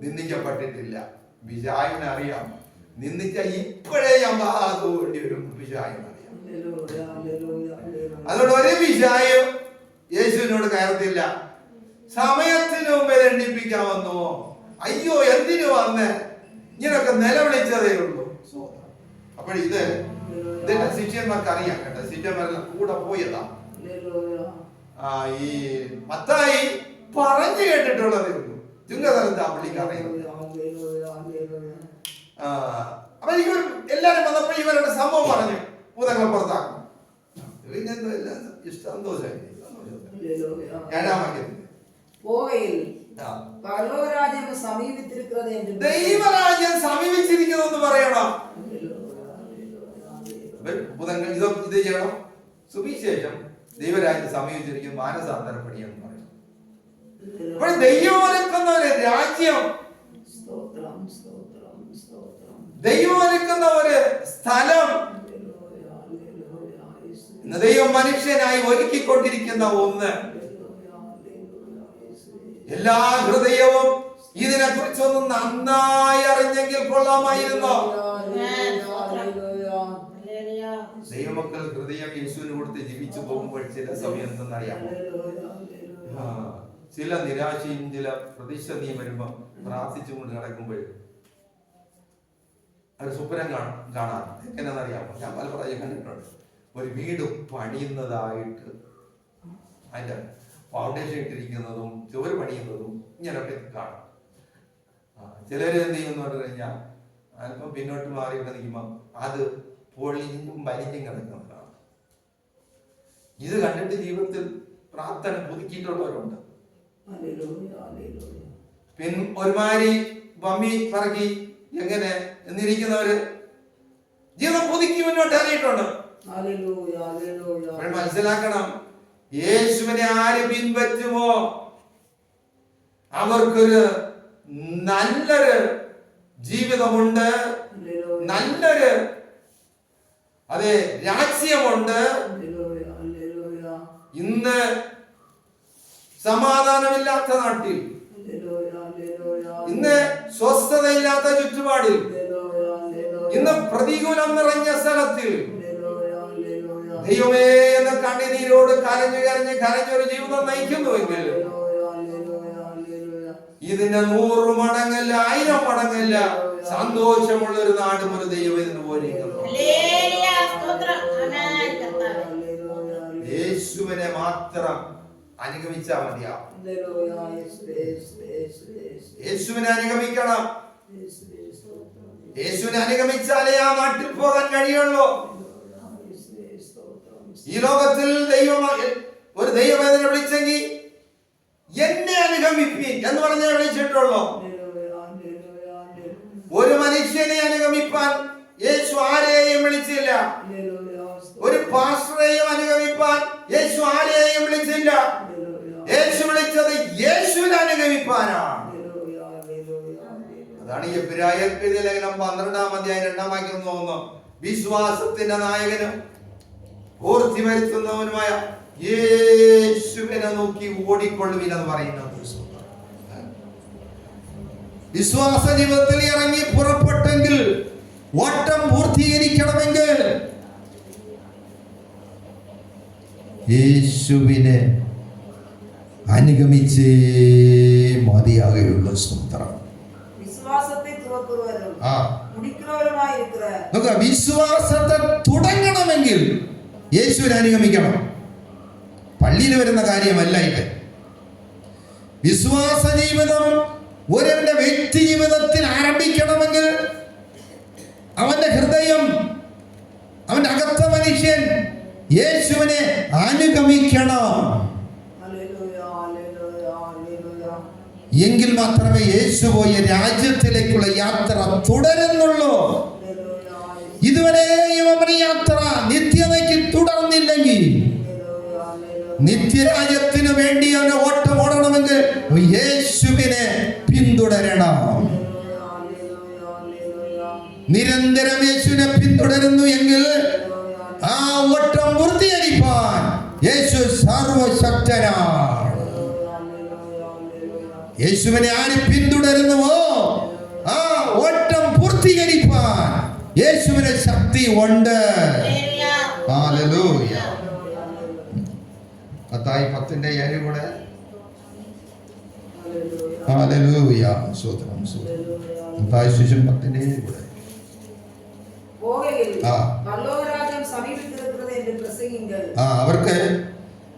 Speaker 1: നിന്ദിക്കപ്പെട്ടിട്ടില്ല. പിശാചിനറിയാം നിന്ദിച്ച ഇപ്പോഴേ വേണ്ടി വരും. പിശാചിനറിയാം. അതുകൊണ്ട് ഒരു പിശാചും യേശുവിനോട് കയറത്തില്ല. സമയത്തിന് മുമ്പേ ദണ്ഡിപ്പിക്കാൻ വന്നുവോ? അയ്യോ എന്തിനു വന്ന് ഇങ്ങനൊക്കെ നിലവിളിച്ചതേ ഉള്ളൂ. അപ്പോൾ ഇതിന്റെ ശിഷ്യന്മാർക്ക് അറിയാം കേട്ടോ. ശിഷ്യന്മാരെല്ലാം കൂടെ പോയതാ. ഈ മത്തായി പറഞ്ഞു കേട്ടിട്ടുള്ളതേ ഉള്ളൂ. ചുങ്കതലത്ത് ആ പുള്ളിക്ക് അറിയുന്നത്. അപ്പൊ ഇവർ എല്ലാരും വന്നപ്പോ ഇവരുടെ സംഭവം പറഞ്ഞു ഭൂതങ്ങളെ പുറത്താക്കണം. സന്തോഷമായി. ദൈവരാജ്യം സമീപിച്ചിരിക്കുന്നു പറയണം. ഭൂതങ്ങൾ ഇത് ചെയ്യണം. സുവിശേഷം ദൈവരാജ്യം സമീപിച്ചിരിക്കും, മാനസാന്തരപ്പെടിയെന്ന് പറയണം. അപ്പോൾ ദൈവം ഒരുക്കുന്ന ഒരു രാജ്യം, ദൈവം ഒരുക്കുന്ന ഒരു സ്ഥലം, ദൈവം മനുഷ്യനായി ഒരുക്കിക്കൊണ്ടിരിക്കുന്ന ഒന്ന്. എല്ലാ ഹൃദയവും ഇതിനെ കുറിച്ചൊന്നും നന്നായി അറിഞ്ഞെങ്കിൽ കൊള്ളാമായിരുന്നു. ദൈവമക്കൾ ഹൃദയം യേശുവിന് കൊടുത്ത് ജീവിച്ചു പോകുമ്പോൾ ചില സമയം എന്തെന്നറിയാമോ? ചില നിരാശയും ചില പ്രതിസന്ധിയും വരുമ്പോ പ്രാർത്ഥിച്ചുകൊണ്ട് നടക്കുമ്പോൾ ഒരു സ്വപ്നം കാണാം. എങ്ങനെയാണെന്നറിയാമോ? ഞാൻ പല പ്രാവശ്യം കണ്ടിട്ടുണ്ട്. ഒരു വീട് പണിയുന്നതായിട്ട് അതിന്റെ ഫൗണ്ടേഷൻ ഇട്ടിരിക്കുന്നതും ചുവര് പണിയുന്നതും ഇങ്ങനൊക്കെ കാണാം. ചിലര് എന്ത് ചെയ്യുമെന്ന് പറഞ്ഞു കഴിഞ്ഞാൽ അല്പം പിന്നോട്ട് മാറിയിട്ട് നിൽക്കുമ്പോൾ അത് പൊളിഞ്ഞും വലിഞ്ഞും കിടക്കുന്നതാണ്. ഇത് കണ്ടിട്ട് ജീവിതത്തിൽ പ്രാർത്ഥന പുതുക്കിയിട്ടുള്ളവരുണ്ട്. ഒരുമാതിരി വമ്മി പറക്കി എങ്ങനെ എന്നിരിക്കുന്നവര് ജീവിതം പുതുക്കി മുന്നോട്ട് ഇറങ്ങിയിട്ടുണ്ട്. മനസ്സിലാക്കണം, യേശുവിനെ ആര് പിൻപറ്റുമോ അവർക്കൊരു നല്ലൊരു ജീവിതമുണ്ട്, നല്ലൊരു അതെ രാജ്യമുണ്ട്. ഇന്ന് സമാധാനമില്ലാത്ത നാട്ടിൽ, ഇന്ന് സ്വസ്ഥതയില്ലാത്ത ചുറ്റുപാടിൽ, ഇന്ന് പ്രതികൂലം നിറഞ്ഞ സ്ഥലത്തിൽ ദൈവമേ എന്ന കണ്ണുനീരോട് കരഞ്ഞൊരു ജീവിതം നയിക്കുന്നുവെങ്കിൽ ഇതിന്റെ 100 മടങ്ങല്ല 1000 മടങ്ങല്ല സന്തോഷമുള്ള ഒരു നാടും ഒരു ദൈവം എന്ന് പോലെ യേശുവിനെ മാത്രം അനുഗമിച്ചാൽ മതിയാവും. യേശുവിനെ അനുഗമിക്കണം. യേശുവിനെ അനുഗമിച്ചാലേ ആ നാട്ടിൽ പോകാൻ കഴിയുള്ളൂ. ഈ ലോകത്തിൽ ഒരു ദൈവവേദന വിളിച്ചെങ്കിൽ എന്നെ അനുഗമിപ്പീൻ എന്ന് പറഞ്ഞേ വിളിച്ചിട്ടുള്ളൂ. ഒരു മനുഷ്യനെ അനുഗമിപ്പാൻ യേശു ആരെയും വിളിച്ചില്ല. ഒരു പാസ്റ്ററെയും അനുഗമിപ്പാൻ യേശു ആരെയും വിളിച്ചില്ല. യേശു വിളിച്ചത് യേശുവിനെ അനുഗമിപ്പാനാണ്. അതാണ് എബ്രായർക്കെഴുതിയ ലേഖനം 12-ാം അധ്യായം 2-ാം വാക്യം തോന്നുന്നു. വിശ്വാസത്തിന്റെ നായകനും പൂർത്തി വരുത്തുന്നവനുമായ യേശുവിനെ നോക്കി ഓടിക്കൊള്ളുവിൻ എന്ന് പറയുന്നത്. വിശ്വാസ ജീവിതത്തിൽ ഇറങ്ങി പുറപ്പെട്ടെങ്കിൽ, ഓട്ടം പൂർത്തീകരിക്കണമെങ്കിൽ യേശുവിനെ അനുഗമിച്ചേ മതിയാകുകയുള്ളൂ. സ്തോത്രം. വിശ്വാസത്തെ തുടങ്ങണമെങ്കിൽ യേശുവിനെ അനുഗമിക്കണം. പള്ളിയിൽ വരുന്ന കാര്യമല്ല ഇത്. വിശ്വാസ ജീവിതം ഒരാളുടെ വ്യക്തി ജീവിതത്തിൽ ആരംഭിക്കണമെങ്കിൽ അവന്റെ ഹൃദയം, അവന്റെ അകത്ത മനുഷ്യൻ യേശുവിനെ അനുഗമിക്കണം. എങ്കിൽ മാത്രമേ യേശു പോയ രാജ്യത്തിലേക്കുള്ള യാത്ര തുടരുന്നുള്ളൂ. ഇതുവരെയും അവരുടെ യാത്ര നിത്യതയ്ക്ക് തുടർന്നില്ലെങ്കിൽ, നിത്യരാജ്യത്തിന് വേണ്ടി അവന് ഓട്ടം ഓടണമെങ്കിൽ യേശുവിനെ പിന്തുടരണം. നിരന്തരം യേശുവിനെ പിന്തുടരുന്നു എങ്കിൽ ആ ഓട്ടം പൂർത്തീകരിപ്പാൻ യേശു സർവശക്തനാണ്. യേശുവിനെ ആര് പിന്തുടരുന്നുവോ ആ ഓട്ടം പൂർത്തീകരിപ്പാൻ യേശുവിന് ശക്തി ഉണ്ട്. ഹല്ലേലൂയ. മത്തായി 10:7 കൂടെ ഹല്ലേലൂയ. സ്തോത്രം. മത്തായി സുവിശേഷം 10 കൂടെ. അവർക്ക്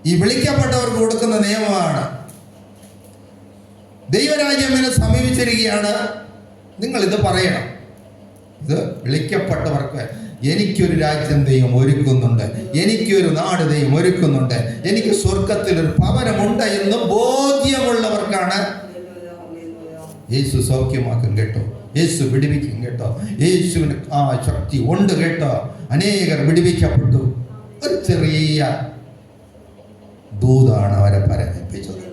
Speaker 1: ഈ വിളിക്കപ്പെട്ടവർക്ക് കൊടുക്കുന്ന നിയമമാണ്. ദൈവരാജ്യം എന്നെ സമീപിച്ചിരിക്കുകയാണ്, നിങ്ങൾ ഇത് പറയണം. ഇത് വിളിക്കപ്പെട്ടവർക്ക് എനിക്കൊരു രാജ്യം ദൈവം ഒരുക്കുന്നുണ്ട്, എനിക്കൊരു നാട് ദൈവം ഒരുക്കുന്നുണ്ട്, എനിക്ക് സ്വർഗത്തിലൊരു ഭവനമുണ്ട് എന്ന് ബോധ്യമുള്ളവർക്കാണ് യേശു സൗഖ്യമാക്കും കേട്ടോ, യേശു വിടുവിക്കും കേട്ടോ, യേശുവിന് ആ ശക്തി ഉണ്ട് കേട്ടോ. അനേകർ വിടുവിക്കപ്പെട്ടു. ഒരു ചെറിയ ദൂതാണ് അവരെ പരമേൽപ്പിച്ചത്.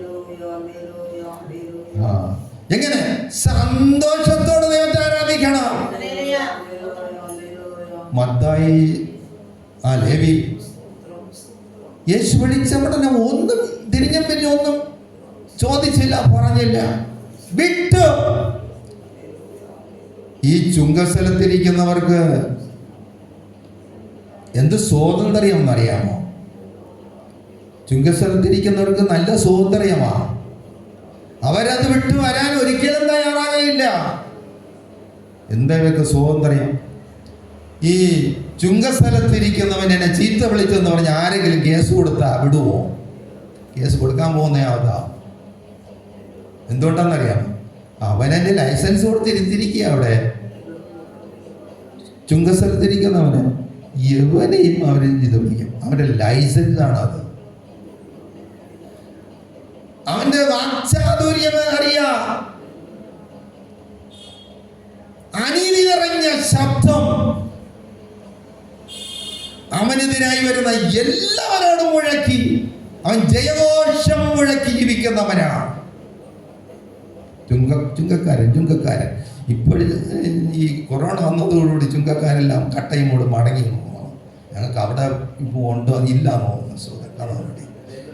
Speaker 1: എങ്ങനെ സന്തോഷത്തോടെ ദൈവത്തെ ആരാധിക്കണം. മത്തായി ലേവി യേശു വിളിച്ച ഉടനെ ഒന്നും തിരിഞ്ഞും പിന്നെ ഒന്നും ചോദിച്ചില്ല, പറഞ്ഞില്ല, വിട്ടു. ഈ ചുങ്കസ്ഥലത്തിരിക്കുന്നവർക്ക് എന്ത് സ്വാതന്ത്ര്യം എന്നറിയാമോ? ചുങ്കസ്ഥലത്തിരിക്കുന്നവർക്ക് നല്ല സ്വാതന്ത്ര്യമാണ്. അവരത് വിട്ടു വരാൻ ഒരിക്കലും തയ്യാറാകയില്ല. എന്താ ഇവർക്ക് സ്വാതന്ത്ര്യം? ഈ ചുങ്കസ്ഥലത്തിരിക്കുന്നവൻ എന്നെ ചീത്ത വിളിച്ചെന്ന് പറഞ്ഞ് ആരെങ്കിലും കേസ് കൊടുത്താ വിടുവോ? കേസ് കൊടുക്കാൻ പോകുന്നയാവതാ. എന്തുകൊണ്ടെന്നറിയാമോ? അവനെന്റെ ലൈസൻസ് കൊടുത്തിരുത്തിരിക്കുക. അവിടെ ചുങ്കസ്ഥലത്തിരിക്കുന്നവന് യവനെയും അവർ ഇത് വിളിക്കും. അവന്റെ ലൈസൻസ് ആണ് അത്. അവന്റെ വാക്ചാതുര്യം അറിയാം. അനീതി നിറഞ്ഞ ശബ്ദം അവനെതിരായി വരുന്ന എല്ലാവരോടും മുഴക്കി അവൻ ജയഘോഷം മുഴക്കി ജീവിക്കുന്നവനാണ്. ചുങ്കക്കാരൻ ഇപ്പോഴും ഈ കൊറോണ വന്നതോടുകൂടി ചുങ്കക്കാരെല്ലാം കട്ടയുമോട് മടങ്ങി. ഞങ്ങൾക്ക് അവിടെ ഇപ്പോൾ ഉണ്ടോ ഇല്ലാന്നോ കാണാൻ വേണ്ടി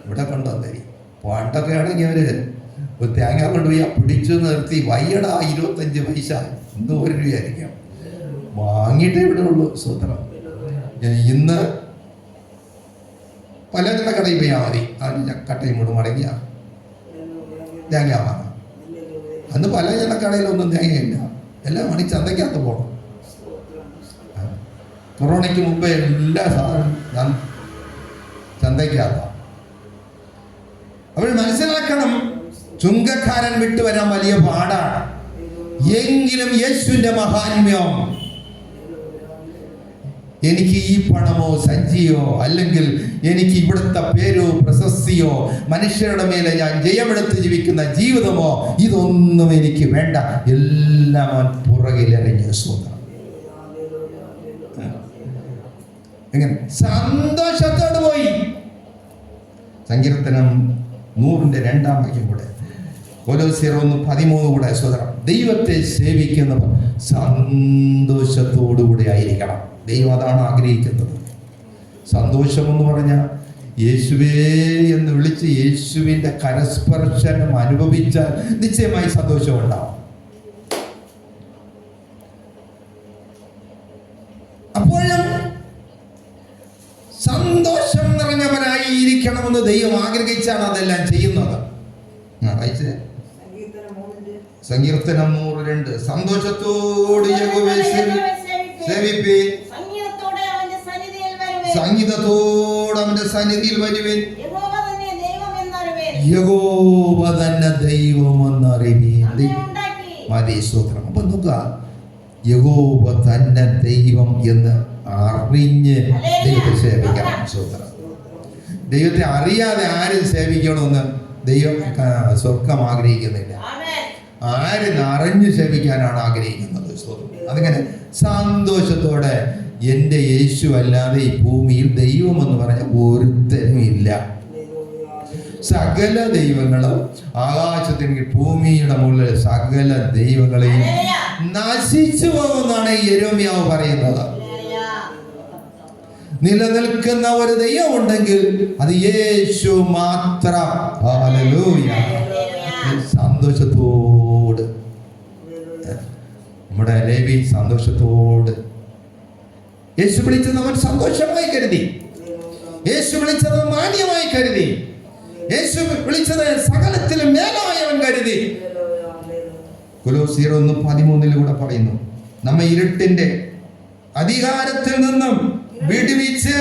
Speaker 1: ഇവിടെ കൊണ്ടുവന്നേരി. പണ്ടൊക്കെ ആണെങ്കിൽ അവര് ഒരു തേങ്ങ കൊണ്ടുപോയി പിടിച്ചു നിർത്തി വയ്യടാ 25 പൈസ ഇന്ന് 1 രൂപയായിരിക്കാം വാങ്ങിയിട്ടേ ഇവിടെ ഉള്ളൂ. സൂത്രം ഇന്ന് പലരുടെ കടയിൽ പോയാൽ മതി. അതിന് കട്ടയും കൂടെ മടങ്ങിയ തേങ്ങ വാങ്ങാം. അന്ന് പല ജനക്കടയിലൊന്നും തേങ്ങയില്ല, എല്ലാം മണി ചന്തയ്ക്കകത്ത് പോകണം. കൊറോണയ്ക്ക് മുമ്പേ എല്ലാ സാധനം ചന്തയ്ക്കകത്താണ്. അവർ മനസ്സിലാക്കണം, ചുങ്കക്കാരൻ വിട്ടുവരാൻ വലിയ പാടാണ്. എങ്കിലും യേശുവിന്റെ മഹാത്മ്യം, എനിക്ക് ഈ പണമോ സഞ്ചിയോ അല്ലെങ്കിൽ എനിക്ക് ഇവിടുത്തെ പേരോ പ്രശസ്തിയോ മനുഷ്യരുടെ മേലെ ഞാൻ ജയമെടുത്ത് ജീവിക്കുന്ന ജീവിതമോ ഇതൊന്നും എനിക്ക് വേണ്ട. എല്ലാം അവൻ പുറകിലെറിഞ്ഞ സ്വന്തം. എങ്ങനെ സന്തോഷത്തോട് പോയി. സങ്കീർത്തനം 100 2-ാം വാക്യം കൂടെ, കൊലോസ്യർ 1:13 കൂടെ. സ്വതന്ത്രം ദൈവത്തെ സേവിക്കുന്നവർ സന്തോഷത്തോടുകൂടി ആയിരിക്കണം. ദൈവം അതാണ് ആഗ്രഹിക്കുന്നത്. സന്തോഷമെന്ന് പറഞ്ഞാൽ യേശുവേ എന്ന് വിളിച്ച് യേശുവിൻ്റെ കരസ്പർശനം അനുഭവിച്ചാൽ നിശ്ചയമായി സന്തോഷം ഉണ്ടാവും. അപ്പോഴും സന്തോഷം നിറഞ്ഞവരായി ഇരിക്കണമെന്ന് ദൈവം ആഗ്രഹിച്ചാണ് അതെല്ലാം ചെയ്യുന്നത്. സങ്കീർത്തനം 102 സന്തോഷത്തോട് യഹോവയെ സേവിപ്പീൻ, സംഗീതത്തോടെ അവന്റെ സന്നിധിയിൽ വരുവിൻ, യഹോവ തന്നെ ദൈവമെന്നറിവീൻ. മതി സ്തോത്രം. അപ്പൊ നോക്കുക, യഹോവ തന്നെ ദൈവം എന്ന് അറിഞ്ഞ് ദൈവത്തെ സേവിക്കണം. സ്തോത്രം. ദൈവത്തെ അറിയാതെ ആരും സേവിക്കണമെന്ന് ദൈവം സ്വർഗം ആഗ്രഹിക്കുന്നില്ല. ആരും അറിഞ്ഞു സേവിക്കാനാണ് ആഗ്രഹിക്കുന്നത്. അതിങ്ങനെ സന്തോഷത്തോടെ, എൻ്റെ യേശു അല്ലാതെ ഈ ഭൂമിയിൽ ദൈവം എന്ന് പറഞ്ഞ ഒരുത്തരും ഇല്ല. സകല ദൈവങ്ങളും ആകാശത്തിന് ഭൂമിയുടെ മുകളിൽ സകല ദൈവങ്ങളെയും നശിച്ചു പോകുമെന്നാണ് യെരമ്യാവ് പറയുന്നത്. നിലനിൽക്കുന്ന ഒരു ദൈവം ഉണ്ടെങ്കിൽ അത് യേശു മാത്രം. ഹല്ലേലൂയ. സന്തോഷത്തോട് നമ്മുടെ ലേവി സന്തോഷത്തോട് യേശു വിളിച്ചത് അവൻ സന്തോഷമായി കരുതി, യേശു വിളിച്ചത് മാന്യമായി കരുതി. യേശു വിളിച്ചത് സകലത്തിലും മേലായവൻ കരുതി. കൊലോസ്യർ 1:13 പറയുന്നു, നമ്മെ ഇരുട്ടിന്റെ അധികാരത്തിൽ നിന്നും വിടുവിച്ച്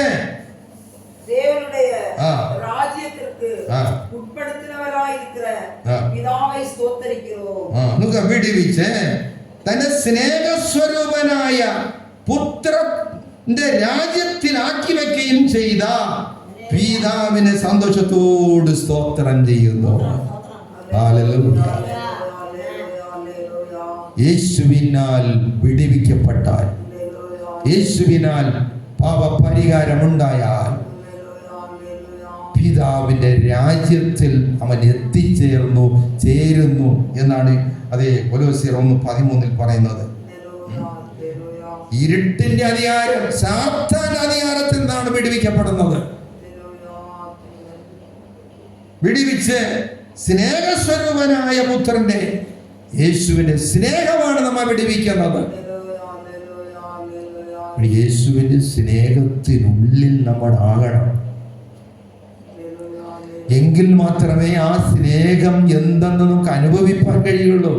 Speaker 2: தேவனுடைய ராஜ்யத்திற்கு உட்படுத்தினவராயிருக்கிற பிதாவை ஸ்தோத்திரிக்கிறோம்.
Speaker 1: വിടുവിച്ച് തന്റെ സ്നേഹസ്വരൂപനായ പുത്രന്റെ രാജ്യത്തിലാക്കി വെക്കുകയും ചെയ്ത പിതാവിനെ സന്തോഷത്തോട് സ്തോത്രം ചെയ്യുന്നു. ഹല്ലേലൂയ. യേശുവിനാൽ വിടുവിക്കപ്പെട്ടാൽ, യേശുവിനാൽ പാപപരിഹാരമുണ്ടായാൽ പിതാവിന്റെ രാജ്യത്തിൽ അവൻ ചേരുന്നു എന്നാണ് അതേ കൊലോസ്യർ 1:13 പറയുന്നത്. ഇരുട്ടിന്റെ അധികാരം, സാത്താന്റെ അധികാരത്തിൽ നിന്നാണ് വിടുവിക്കപ്പെടുന്നത്. വിടുവിച്ച് സ്നേഹസ്വരൂപനായ പുത്രന്റെ യേശുവിന്റെ സ്നേഹമാണ് നമ്മെ വിടുവിക്കുന്നത്. യേശുവിന്റെ സ്നേഹത്തിനുള്ളിൽ നമ്മൾ ആകണം. എങ്കിൽ മാത്രമേ ആ സ്നേഹം എന്തെന്ന് നമുക്ക് അനുഭവിക്കാൻ കഴിയുള്ളൂ.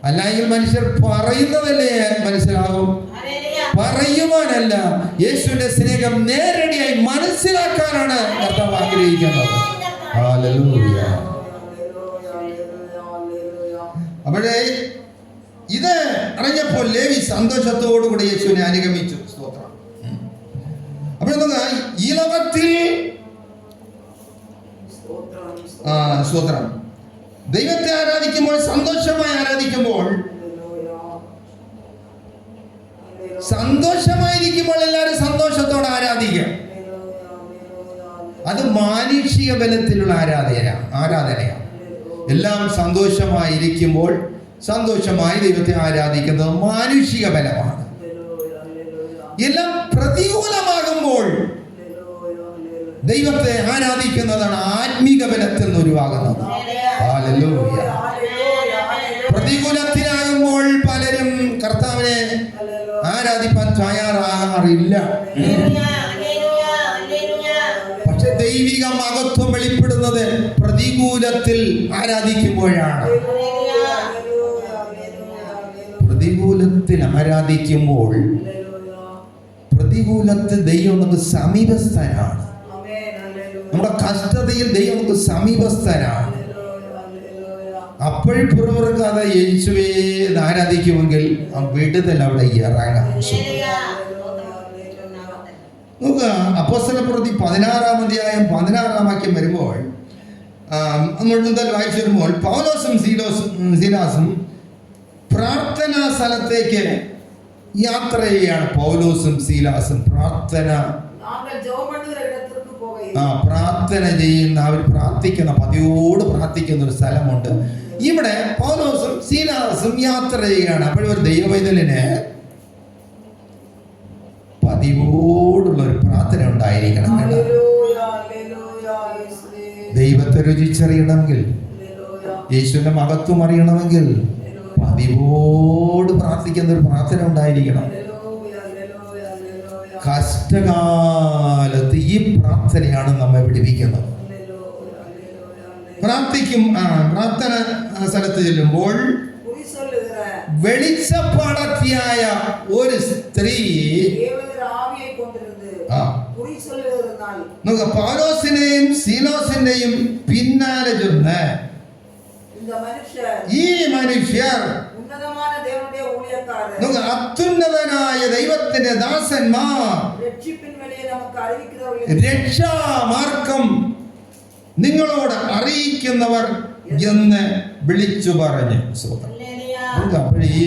Speaker 1: അല്ലെങ്കിൽ മനുഷ്യർ പറയുന്നതല്ലേ മനസ്സിലാവും, പറയുവാനല്ല. യേശുവിന്റെ സ്നേഹം നേരടിയായി മനസ്സിലാക്കാനാണ് കർത്താവ് ആഗ്രഹിക്കുന്നത്. ഹല്ലേലൂയ. അപ്പോഴേ ഇത് അറിഞ്ഞപ്പോൾ ലേവി സന്തോഷത്തോടുകൂടി യേശുവിനെ അനുഗമിച്ചു. സ്തോത്രം. അപ്പോൾ ഈ ലോകത്തിൽ സ്തോത്രം ദൈവത്തെ ആരാധിക്കുമ്പോൾ, സന്തോഷമായി ആരാധിക്കുമ്പോൾ, സന്തോഷമായിരിക്കുമ്പോൾ എല്ലാവരും സന്തോഷത്തോടെ ആരാധിക്കുക. അത് മാനുഷിക ബലത്തിലുള്ള ആരാധനയാണ്. എല്ലാം സന്തോഷമായിരിക്കുമ്പോൾ സന്തോഷമായി ദൈവത്തെ ആരാധിക്കുന്നത് മാനുഷിക ബലമാണ്. എല്ലാം പ്രതികൂലമാകുമ്പോൾ ദൈവത്തെ ആരാധിക്കുന്നതാണ് ആത്മീക ബലത്തിൽ നിന്ന് ഉരുവാകുന്നത്. ഹല്ലേലൂയ. പ്രതികൂലത്തിനാകുമ്പോൾ പലരും കർത്താവിനെ ആരാധിപ്പാൻ തയ്യാറാകാറില്ല. പക്ഷെ ദൈവിക മഹത്വം വെളിപ്പെടുന്നത് പ്രതികൂലത്തിൽ ആരാധിക്കുമ്പോഴാണ്. പ്രതികൂലത്തിൽ ആരാധിക്കുമ്പോൾ പ്രതികൂലത്തിൽ ദൈവം നമുക്ക് സമീപസ്ഥനാണ്. നമ്മുടെ കഷ്ടതയിൽ ദൈവം നമുക്ക് സമീപസ്ഥനാണ്. അപ്പോൾ പുറകെ യേശുവേ ആരാധിക്കുമെങ്കിൽ ആ വിടുതൽ അവിടെ ഇറങ്ങാം. നമുക്ക് അപ്പോസ്തലപ്രവൃത്തി 16-ാം വാക്യം വരുമ്പോൾ, നമ്മൾ മുതൽ വായിച്ചു വരുമ്പോൾ, പൗലോസും സീലാസും പ്രാർത്ഥനാ സ്ഥലത്തേക്ക് യാത്ര ചെയ്യുകയാണ്. പൗലോസും സീലാസും പ്രാർത്ഥന ചെയ്യുന്ന, അവർ പ്രാർത്ഥിക്കുന്ന, പതിയോട് പ്രാർത്ഥിക്കുന്ന ഒരു സ്ഥലമുണ്ട്. ഇവിടെ പൗലോസും സീലാസും യാത്ര ചെയ്യുകയാണ്. അപ്പോഴൊരു ദൈവവൈതലിന് പതിവോടുള്ള ഒരു പ്രാർത്ഥന ഉണ്ടായിരിക്കണം. ദൈവത്തെ രുചിച്ചറിയണമെങ്കിൽ, യേശുവിന്റെ മഹത്വം അറിയണമെങ്കിൽ പതിവോട് പ്രാർത്ഥിക്കുന്ന ഒരു പ്രാർത്ഥന ഉണ്ടായിരിക്കണം. കഷ്ടകാലത്ത് ഈ പ്രാർത്ഥനയാണ് നമ്മെ വിടുവിക്കുന്നത്. പ്രാർത്ഥന സ്ഥലത്ത് ചെല്ലുമ്പോൾ വെളിച്ചപ്പാടത്തിയായ ഒരു സ്ത്രീ പൗലോസിനെയും സീലോസിന്റെയും പിന്നാലെ ചെന്ന്, ഈ മനുഷ്യർ അത്യുന്നതനായ ദൈവത്തിന്റെ ദാസന്മാർ രക്ഷാമാർഗം നിങ്ങളോട് അറിയിക്കുന്നവർ എന്ന് വിളിച്ചു പറഞ്ഞു. അപ്പോൾ ഈ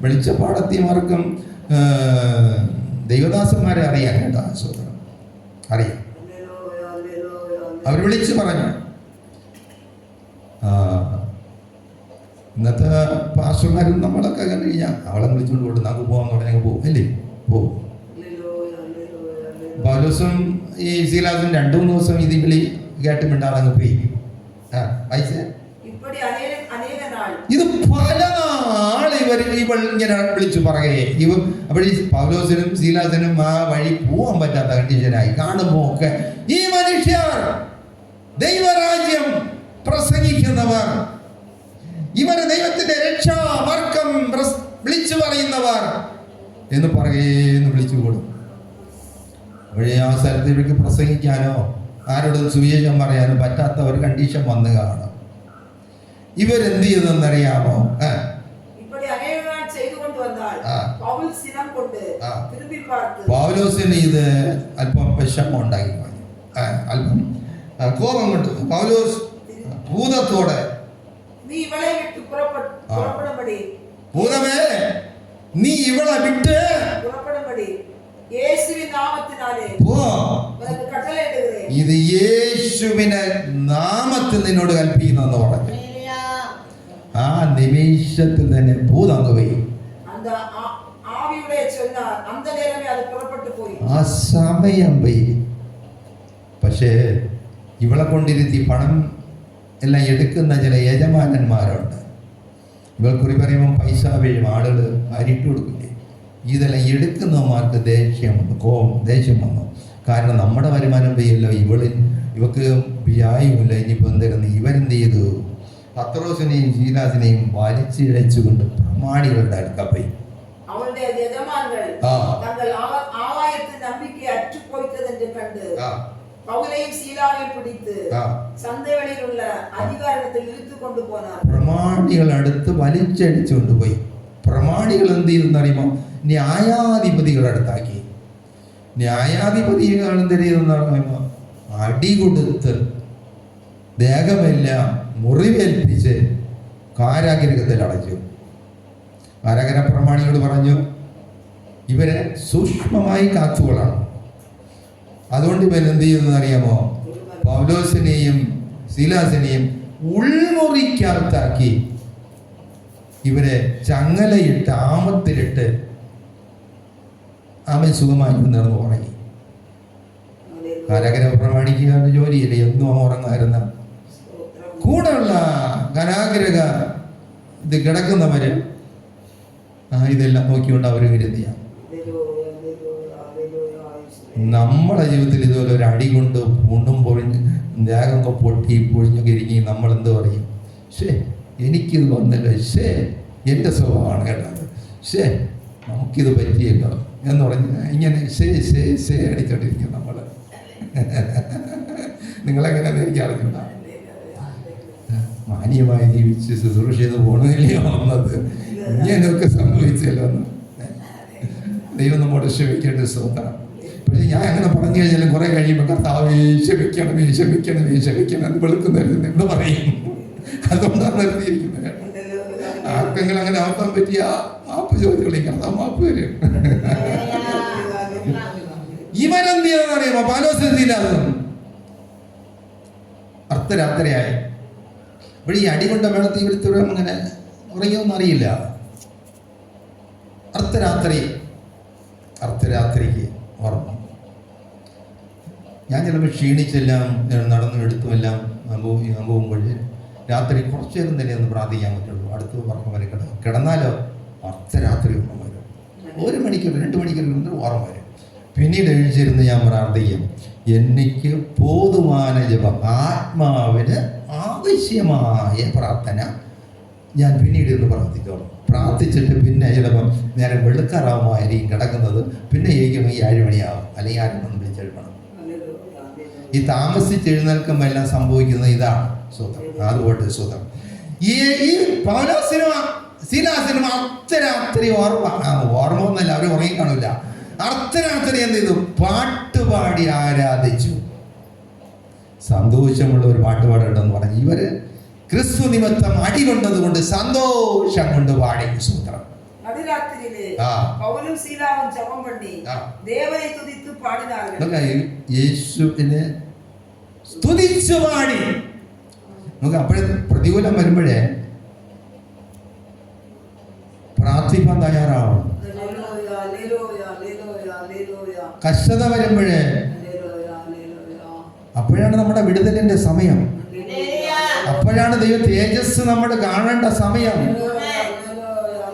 Speaker 1: വെളിച്ചപ്പാടത്തിമാർക്കും ദൈവദാസന്മാരെ അറിയാൻ കേട്ടോ. അറിയാം. അവർ വിളിച്ചു പറഞ്ഞു. ഇന്നത്തെ പാസ്റ്റർമാരും നമ്മളൊക്കെ കണ്ടു കഴിഞ്ഞാൽ അവളെ വിളിച്ചുകൊണ്ട് പോയിട്ട് നമുക്ക് പോകാൻ തുടങ്ങി പോകും അല്ലേ? പോകും. പൗലോസും ഈ സീലാസും 2-3 ദിവസം ഇത് വിളി കേട്ട് മിണ്ടാതങ്ങ് പോയി. ഇത് പല നാൾ ഇവൾ ഇങ്ങനെ വിളിച്ചു പറയുകയെ അപ്പോൾ ഈ പൗലോസിനും സീലാസിനും ആ വഴി പോകാൻ പറ്റാത്ത കണ്ടീഷനായി. കാണുമ്പോ ഒക്കെ ഈ മനുഷ്യർ ദൈവരാജ്യം പ്രസംഗിക്കുന്നവർ, ഇവർ ദൈവത്തിന്റെ രക്ഷാവർക്കം വിളിച്ചു പറയുന്നവർ എന്ന് പറയേന്ന് വിളിച്ചു കൂടും. വഴി ആ സ്ഥലത്ത് ഇവർക്ക് പ്രസംഗിക്കാനോ ആരോടും സുവിശേഷം പറയാനോ പറ്റാത്ത ഒരു കണ്ടീഷൻ വന്നു കാണും. ഇവരെന്ത് ചെയ്തെന്നറിയാമോ? പൗലോസിന് ഇത് അല്പം വിഷമം ഉണ്ടാക്കി, അല്പം കോപം കൊണ്ട് പൗലോസ് ഭൂതത്തോടെ, ഭൂതമേ നീ ഇവളെ വിട്ട് ഇത് യേശുവിനെ നാമത്തിൽ നിന്നോട് കൽപ്പിക്കുന്നെന്ന് പറഞ്ഞു. ആ നിമിഷത്തിൽ തന്നെ ഭൂതം പോയി. ആ സമയം പോയി. പക്ഷേ ഇവളെ കൊണ്ടിരുത്തി പണം എല്ലാം എടുക്കുന്ന ചില യജമാനന്മാരുണ്ട്. ഇവൾക്കുറി പറയുമ്പോൾ പൈസ വീഴും, ആളുകൾ അരിട്ട് കൊടുക്കില്ലേ. ഇതെല്ലാം എടുക്കുന്നവന്മാർക്ക് ദേഷ്യം വന്നു. കാരണം നമ്മുടെ വരുമാനം പോയല്ലോ, ഇവക്ക് വ്യായുമില്ല. ഇനിയിപ്പോൾ എന്തായിരുന്നു? ഇവരെന്ത് ചെയ്തു? പത്രോസിനെയും ശീലാസിനെയും വലിച്ചിഴച്ചുകൊണ്ട് പ്രമാണികളുടെ അടുക്ക പോയി. പ്രമാണികൾ അടുത്ത് വലിച്ചടിച്ചുകൊണ്ട് പോയി. പ്രമാണികൾ എന്ത് ചെയ്തെന്നറിയുമോ? ന്യായാധിപതികളുടെ അടുത്താക്കി. ന്യായാധിപതികൾ എന്ത് ചെയ്തെന്ന് പറയുമ്പോൾ അടി കൊടുത്ത് ദേഹമെല്ലാം മുറിവേൽപ്പിച്ച് കാരാഗ്രഹത്തിൽ അടച്ചു. കാരാഗ്രഹ പ്രമാണികൾ പറഞ്ഞു, ഇവരെ സൂക്ഷ്മമായി കാത്തുകൊള്ളണം. അതുകൊണ്ട് ഇവരെന്ത് ചെയ്തെന്ന് അറിയാമോ? പൗലോസിനെയും ശീലാസിനെയും ഉൾമുറിക്കകത്താക്കി ഇവരെ ചങ്ങലയിട്ട് ആമത്തിലിട്ട് അവൻ സുഖമായി നടന്നു ഉറങ്ങി. കാരാഗ്രഹ പ്രമാണിക്ക് ജോലിയില്ലേ, എന്നും ഉറങ്ങായിരുന്ന കൂടെയുള്ള കാരാഗ്രഹ ഇത് കിടക്കുന്നവര് ഇതെല്ലാം നോക്കിക്കൊണ്ട് അവർ കരുതിയ നമ്മളെ ജീവിതത്തിൽ ഇതുപോലെ ഒരു അടി കൊണ്ട് മുണ്ടും പൊഴിഞ്ഞ് ദേഹമൊക്കെ പൊട്ടി പൊഴിഞ്ഞു കരിങ്ങി നമ്മളെന്ത് പറയും? എനിക്കിത് വന്നില്ല, എൻ്റെ സ്വഭാവമാണ് കേട്ടത്, നമുക്കിത് പറ്റിയല്ലോ എന്ന് പറഞ്ഞ് ഇങ്ങനെ അടിച്ചോണ്ടിരിക്കും നമ്മൾ. നിങ്ങളെങ്ങനെയാണെന്ന് എനിക്ക് അറിഞ്ഞില്ല. മാന്യമായി ജീവിച്ച് ശുശ്രൂഷ ചെയ്ത് പോകണമെന്നില്ലയോ വന്നത്? ഇങ്ങനെയൊക്കെ സംഭവിച്ചല്ലോ. ദൈവം നമ്മോട് ക്ഷമിക്കേണ്ട സ്വന്തം. പക്ഷേ ഞാൻ അങ്ങനെ പറഞ്ഞു കഴിഞ്ഞാലും കുറെ കഴിയുമ്പോൾ കർത്താവേ ക്ഷമിക്കണം എന്ന് വെളുക്കുന്നവരുന്നു എന്ന് പറയും. അതുകൊണ്ടാണ് നിർത്തിയിരിക്കുന്നത്. ആർക്കെങ്കിലും അങ്ങനെ ആവാൻ പറ്റിയ മാപ്പ് ചോദിച്ചോളി, കർത്താവ് മാപ്പ് വരും. ഇവരെന്ത് ചെയ്തെന്നറിയുമോ? പൗലോസില്ലാതെ അർദ്ധരാത്രിയായി. ഇവിടെ ഈ അടികൊണ്ട മേളത്തിൽ ഇവിടുത്തെ അങ്ങനെ ഉറങ്ങിയൊന്നും അറിയില്ല. അർദ്ധരാത്രിക്ക് ഉറങ്ങും. ഞാൻ ചിലപ്പോൾ ക്ഷീണിച്ചെല്ലാം നടന്നും എടുത്തുമെല്ലാം പോകുമ്പോൾ രാത്രി കുറച്ചു നേരം തന്നെ ഒന്ന് പ്രാർത്ഥിക്കാൻ പറ്റുള്ളൂ. അടുത്ത് ഉറക്കം വരെ കിടന്നാലോ അർദ്ധരാത്രി ഉറക്കം വരും. 1 മണിക്കൂർ 2 മണിക്കൂർ ഓർമ്മ വരും. പിന്നീട് എഴുതിയിരുന്ന് ഞാൻ പ്രാർത്ഥിക്കും, എനിക്ക് പോതുമാന ജപം, ആത്മാവിന് ആവശ്യമായ പ്രാർത്ഥന ഞാൻ പിന്നീട് ഇന്ന് പ്രാർത്ഥിച്ചോളാം. പ്രാർത്ഥിച്ചിട്ട് പിന്നെ ചിലപ്പം നേരം വെളുക്കാറാവുമായിരിക്കും കിടക്കുന്നത്. പിന്നെ ഏകുമ്പോൾ 7 മണിയാവും, അല്ലെങ്കിൽ 6 മണി വിളിച്ചെഴുപ്പണം. ഈ താമസിച്ചെഴുന്നേൽക്കുമ്പോൾ എല്ലാം സംഭവിക്കുന്നത് ഇതാണ്. അതുകൊണ്ട് സുഖം. ഈ പൗലോസിനും ശീലാസിനും അർദ്ധരാത്രി ഓർമ്മ ഒന്നല്ല, അവർ ഉറങ്ങിക്കാണില്ല. അർദ്ധരാത്രി എന്ത് ചെയ്തു? പാട്ടുപാടി ആരാധിച്ചു. സന്തോഷമുള്ള ഒരു പാട്ടുപാടുണ്ടെന്ന് പറഞ്ഞു. ഇവര് ക്രിസ്തു നിമിത്തം അടി കൊണ്ടത് കൊണ്ട് സന്തോഷം കൊണ്ട് പാടി. സൂത്രം യേശുവിനെ സ്തുതിച്ചു പാടി. നമുക്ക് അപ്പോഴേ പ്രതികൂലം വരുമ്പോഴേ പ്രാർത്ഥിക്കാൻ തയ്യാറാവണം. കഷ്ടത വരുമ്പോഴേ അപ്പോഴാണ് നമ്മുടെ വിടുതലിന്റെ സമയം. അപ്പോഴാണ് ദൈവ തേജസ് നമ്മൾ കാണേണ്ട സമയം.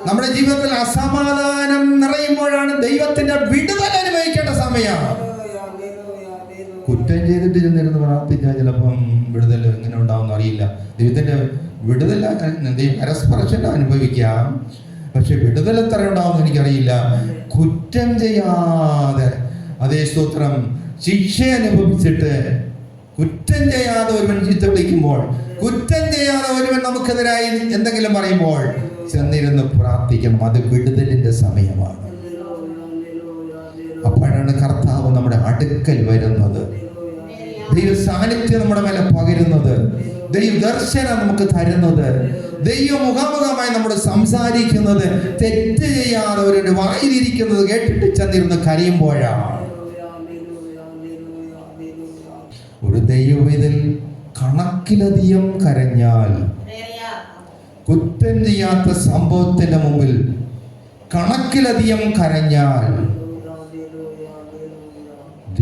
Speaker 1: നമ്മുടെ ജീവിതത്തിൽ അസമാധാനം നിറയുമ്പോഴാണ് ദൈവത്തിന്റെ വിടുതൽ അനുഭവിക്കേണ്ട സമയം. കുറ്റം ചെയ്തിട്ട് ചെന്നിരുന്ന് പ്രാർത്ഥിച്ചാൽ ചിലപ്പം വിടുതൽ എങ്ങനെ ഉണ്ടാവുമെന്ന് അറിയില്ല. ദൈവത്തിൻ്റെ വിടുതൽ പരസ്പരം അനുഭവിക്കാം, പക്ഷെ വിടുതൽ എത്ര ഉണ്ടാവുമെന്ന് എനിക്കറിയില്ല. കുറ്റം ചെയ്യാതെ, അതേ സ്തോത്രം, ശിക്ഷ അനുഭവിച്ചിട്ട് കുറ്റം ചെയ്യാതെ ഒരുവൻ ചീത്ത വിളിക്കുമ്പോൾ, കുറ്റം ചെയ്യാതെ ഒരുവൻ നമുക്കെതിരായി എന്തെങ്കിലും പറയുമ്പോൾ ചെന്നിരുന്ന് പ്രാർത്ഥിക്കണം. അത് വിടുതലിന്റെ സമയമാണ്. അപ്പോഴാണ് കർത്താവ് നമ്മുടെ അടുക്കൽ വരുന്നത്, ദൈവ സാന്നിധ്യം നമ്മുടെ മേലെ പകരുന്നത്, ദൈവ ദർശനം നമുക്ക് തരുന്നത്, ദൈവം മുഖാമുഖമായി നമ്മൾ സംസാരിക്കുന്നത്, തെറ്റ് ചെയ്യാതെ ഒരു വായിലിരിക്കുന്നത് കേട്ടിട്ട് ചെന്നിരുന്ന് കരയുമ്പോഴാണ്. ഒരു ദൈവവിധൽ കണക്കിലധികം കരഞ്ഞാൽ, കുറ്റം ചെയ്യാത്ത സംഭവത്തിന്റെ മുമ്പിൽ കണക്കിലധികം കരഞ്ഞാൽ,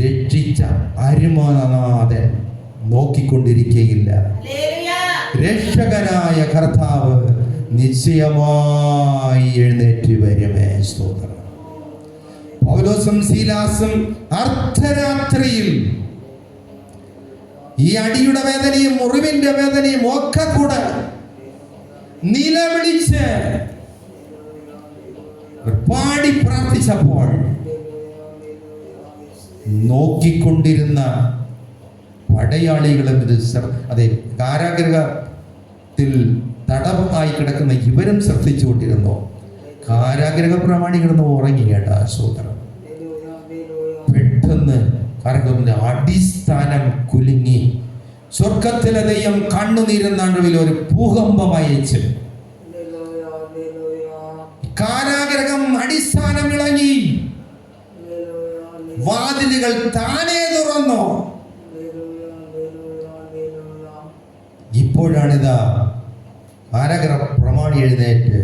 Speaker 1: രക്ഷിച്ച അരുമനാഥൻ നോക്കിക്കൊണ്ടിരിക്കുകയില്ല. രക്ഷകനായ കർത്താവ് നിശ്ചയമായി എഴുന്നേറ്റ് വരുമേ. സ്തോത്രം. പൗലോസും ശീലാസും അർദ്ധരാത്രിയിൽ ഈ അടിയുടെ വേദനയും മുറിവിന്റെ വേദനയും ഒക്കെ കൂടെ നിലവിളിച്ച് പാടി പ്രാർത്ഥിച്ചപ്പോൾ നോക്കിക്കൊണ്ടിരുന്ന പടയാളികളും അതെ, കാരാഗ്രഹത്തിൽ തടവായി കിടക്കുന്ന ഇവരും ശ്രദ്ധിച്ചുകൊണ്ടിരുന്നു. കാരാഗ്രഹ പ്രമാണി കിടന്ന് ഉറങ്ങി. കേട്ടാ സോദരം, പെട്ടെന്ന് കാരാഗ്രഹത്തിന്റെ അടിസ്ഥാനം കുലുങ്ങി. സ്വർഗത്തിലെ ദൈവം കണ്ണുനീരിൻ നടുവിൽ ഒരു ഭൂകമ്പം അയച്ചു. കാരാഗ്രഹം അടിസ്ഥാനം ഇളങ്ങി, വാതിലുകൾ താനേ തുറന്നു. ഇപ്പോഴാണിതാ കാരാഗ്രഹ പ്രമാണി എഴുന്നേറ്റത്.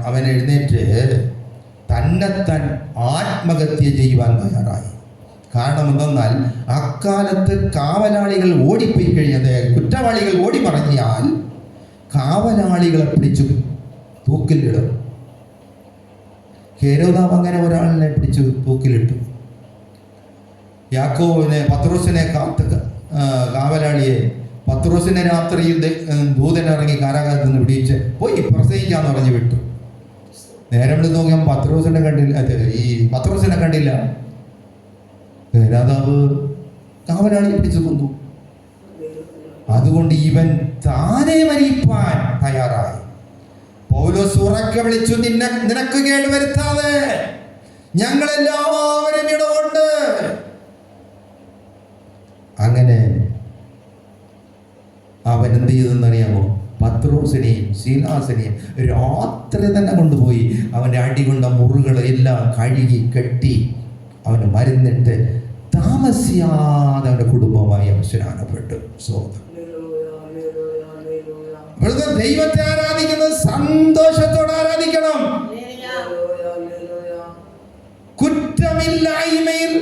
Speaker 1: അവൻ എഴുന്നേറ്റ് തന്നെത്താൻ ആത്മഹത്യ ചെയ്യുവാൻ തയ്യാറായി. കാരണം എന്തെന്നാൽ അക്കാലത്ത് കാവലാളികൾ ഓടിപ്പോയി കഴിഞ്ഞത്, കുറ്റവാളികൾ ഓടി മറഞ്ഞാൽ കാവലാളികളെ പിടിച്ചു തൂക്കിലിടും. ഹെരോദാവ് അങ്ങനെ ഒരാളിനെ പിടിച്ചു തൂക്കിലിട്ടു. യാക്കോബിനെ, പത്രോസിനെ കാവലാളിയെ പത്രോസിനെ രാത്രിയിൽ ദൂതൻ ഇറങ്ങി കാരാഗ്രഹത്തിൽ നിന്ന് പിടിച്ച് പോയി പ്രസംഗിക്കാന്ന് പറഞ്ഞു വിട്ടു. നേരം എടുത്ത് നോക്കിയാൽ പത്രോസിനെ കണ്ടില്ല. രാജാവ് കാവലാളിയെ പിടിച്ചു കൊന്നു. അതുകൊണ്ട് ഇവൻ താനെ മരിപ്പാൻ തയ്യാറായി. പൗലോസ് ഉറക്കെ വിളിച്ചു, നിനക്ക് കേട് വരുത്താതെ ഞങ്ങളെല്ലാവരും ഇടകൊണ്ട്. അങ്ങനെ അവൻ എന്ത് ചെയ്തെന്നറിയാമോ? പത്രോസിനെയും ശീലാസിനെയും രാത്രി തന്നെ കൊണ്ടുപോയി അവൻ്റെ അടികൊണ്ട മുറികളെല്ലാം കഴുകി കെട്ടി അവന് മരുന്നിട്ട് താമസിയാതെ അവൻ്റെ കുടുംബമായി അവൻ സ്നാനപ്പെട്ടു. ദൈവത്തെ ആരാധിക്കുന്നത് സന്തോഷത്തോടെ ആരാധിക്കണം. കുറ്റമില്ലായ്മയിൽ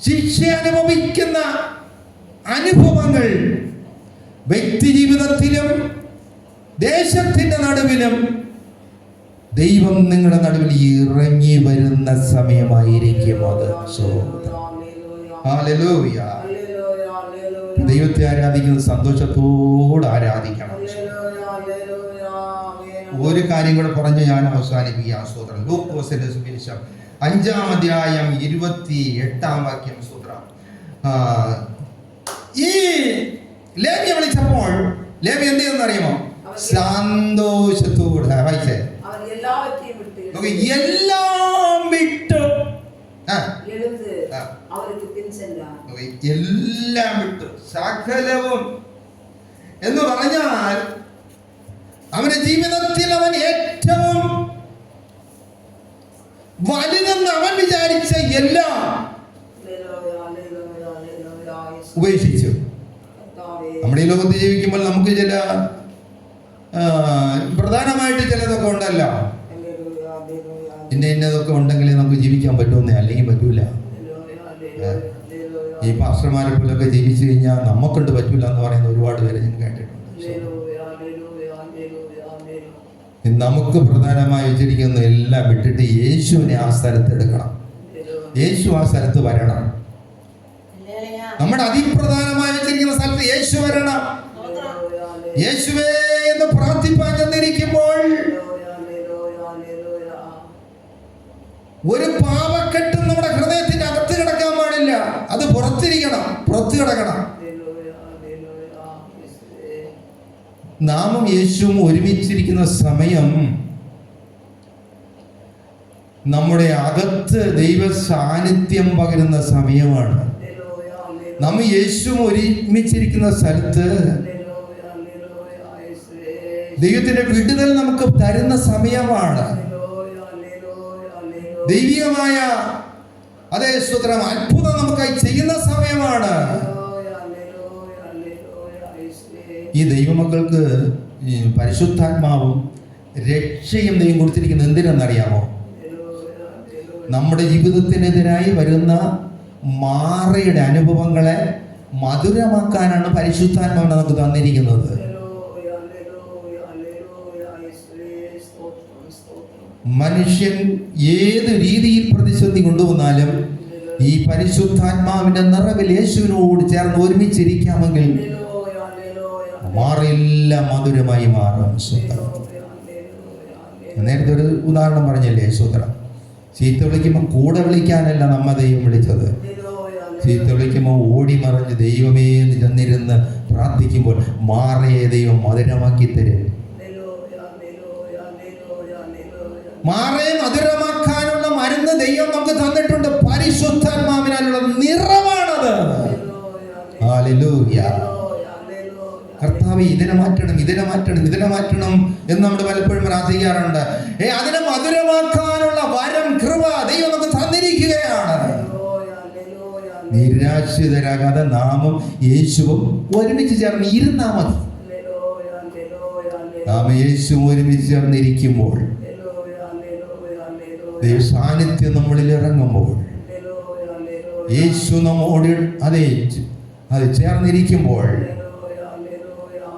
Speaker 1: ശിക്ഷ അനുഭവിക്കുന്ന അനുഭവങ്ങൾ വ്യക്തി ജീവിതത്തിലും ദേശത്തിന്റെ നടുവിലും ദൈവം നിങ്ങളുടെ നടുവിൽ ഇറങ്ങി വരുന്ന സമയമായിരിക്കും അത്. ഹല്ലേലൂയ. ദൈവത്തെ ആരാധിക്കുന്നത് സന്തോഷത്തോടെ ആരാധിക്കണം. ഒരു കാര്യം കൂടെ പറഞ്ഞ് ഞാൻ അവസാനിപ്പിക്കാം. സ്തോത്രം. ലൂക്കോസിന്റെ സുവിശേഷം 5-ാം അധ്യായം 28-ാം വാക്യം. സ്തോത്രം. ഈ ലേവിയെ വിളിച്ചപ്പോൾ ലേവി എന്ത് ചെയ്യുന്നറിയുമോ? സന്തോഷത്തോടെ വായിച്ചേ, എല്ലാം വിട്ടു, എല്ലാം വിട്ടു, സകലവും എന്ന് പറഞ്ഞാൽ അവന്റെ ജീവിതത്തിൽ അവൻ ഏറ്റവും വലുതെന്ന് അവൻ വിചാരിച്ച എല്ലാം ഉപേക്ഷിച്ചു. നമ്മുടെ ഈ ലോകത്ത് ജീവിക്കുമ്പോൾ നമുക്ക് ചില പ്രധാനമായിട്ട് ചിലതൊക്കെ ഉണ്ടല്ലോ, ഇന്നതൊക്കെ ഉണ്ടെങ്കിലേ നമുക്ക് ജീവിക്കാൻ പറ്റുമെന്നേ, അല്ലെങ്കിൽ പറ്റൂല. ഈ പാസ്റ്റർമാരെ പോലൊക്കെ ജീവിച്ചു കഴിഞ്ഞാൽ നമുക്കൊണ്ട് പറ്റൂല എന്ന് പറയുന്ന ഒരുപാട് പേരെ ഞാൻ കേട്ടിട്ടുണ്ട്. നമുക്ക് പ്രധാനമായി വെച്ചിരിക്കുന്ന എല്ലാം വിട്ടിട്ട് യേശുവിനെ ആ സ്ഥലത്ത് എടുക്കണം. യേശു ആ സ്ഥലത്ത് വരണം. നമ്മുടെ അതിപ്രധാനമായി വെച്ചിരിക്കുന്ന സ്ഥലത്ത് യേശു വരണം. യേശുവേ എന്ന് പ്രാർത്ഥിപ്പാൻ ചെന്നിരിക്കുമ്പോൾ ഒരു പാപക്കെട്ടും നമ്മുടെ ഹൃദയത്തിന്റെ അകത്ത് കിടക്കാൻ പാടില്ല. അത് പുറത്തിരിക്കണം, പുറത്തു കിടക്കണം. നാമും യേശുവും ഒരുമിച്ചിരിക്കുന്ന സമയം നമ്മുടെ അകത്ത് ദൈവ സാന്നിധ്യം പകരുന്ന സമയമാണ്. നാം യേശുവും ഒരുമിച്ചിരിക്കുന്ന സ്ഥലത്ത് ദൈവത്തിന്റെ വിടുതൽ നമുക്ക് തരുന്ന സമയമാണ്. ദൈവികമായ അതേ സ്തോത്രം അത്ഭുതം നമുക്കായി ചെയ്യുന്ന സമയമാണ്. ഈ ദൈവമക്കൾക്ക് പരിശുദ്ധാത്മാവും രക്ഷയും ദൈവം കൊടുത്തിരിക്കുന്നത് എന്തിനെന്നറിയാമോ? നമ്മുടെ ജീവിതത്തിനെതിരായി വരുന്ന മാറയുടെ അനുഭവങ്ങളെ മധുരമാക്കാനാണ് പരിശുദ്ധാത്മാവിനെ നമുക്ക് തന്നിരിക്കുന്നത്. മനുഷ്യൻ ഏത് രീതിയിൽ പ്രതിസന്ധി കൊണ്ടുവന്നാലും ഈ പരിശുദ്ധാത്മാവിന്റെ നിറവിൽ യേശുവിനോട് ചേർന്ന് ഒരുമിച്ചിരിക്കാമെങ്കിൽ മാറെല്ലാം മധുരമായി മാറും. നേരത്തെ ഒരു ഉദാഹരണം പറഞ്ഞല്ലേ, സൂത്രം ചീത്ത വിളിക്കുമ്പോൾ കൂടെ വിളിക്കാനല്ല നമ്മ ദൈവം വിളിച്ചത്. ചീത്ത വിളിക്കുമ്പോൾ ഓടി മറിഞ്ഞ് ദൈവമേ എന്ന് ചെന്നിരുന്ന് പ്രാർത്ഥിക്കുമ്പോൾ മാറയെ ദൈവം മധുരമാക്കി തരും. മാറയെ മധുരമാക്കാനുള്ള മരുന്ന് ദൈവം നമുക്ക് തന്നിട്ടുണ്ട്. പരിശുദ്ധാത്മാവിനാലുള്ള നിറവാണത്. ഹല്ലേലൂയ. കർത്താവേ ഇതിനെ മാറ്റണം, ഇതിനെ മാറ്റണം, ഇതിനെ മാറ്റണം എന്ന് നമ്മൾ പലപ്പോഴും പ്രാർത്ഥിക്കാറുണ്ട്. അതിനെ മധുരമാക്കാനുള്ള വരം, കൃപ ദൈവം നമുക്ക് തന്നിരിക്കുകയാണ്. നിരാശിതരാകാതെ നാമും യേശുവും ഒരുമിച്ച് ചേർന്ന് ഇരുന്നാ മതി. നാം യേശുവും ഒരുമിച്ച് ചേർന്നിരിക്കുമ്പോൾ, ദൈവ സാന്നിധ്യം നമ്മളിൽ ഇറങ്ങുമ്പോൾ, യേശു നമ്മോട് അത് ചേർന്നിരിക്കുമ്പോൾ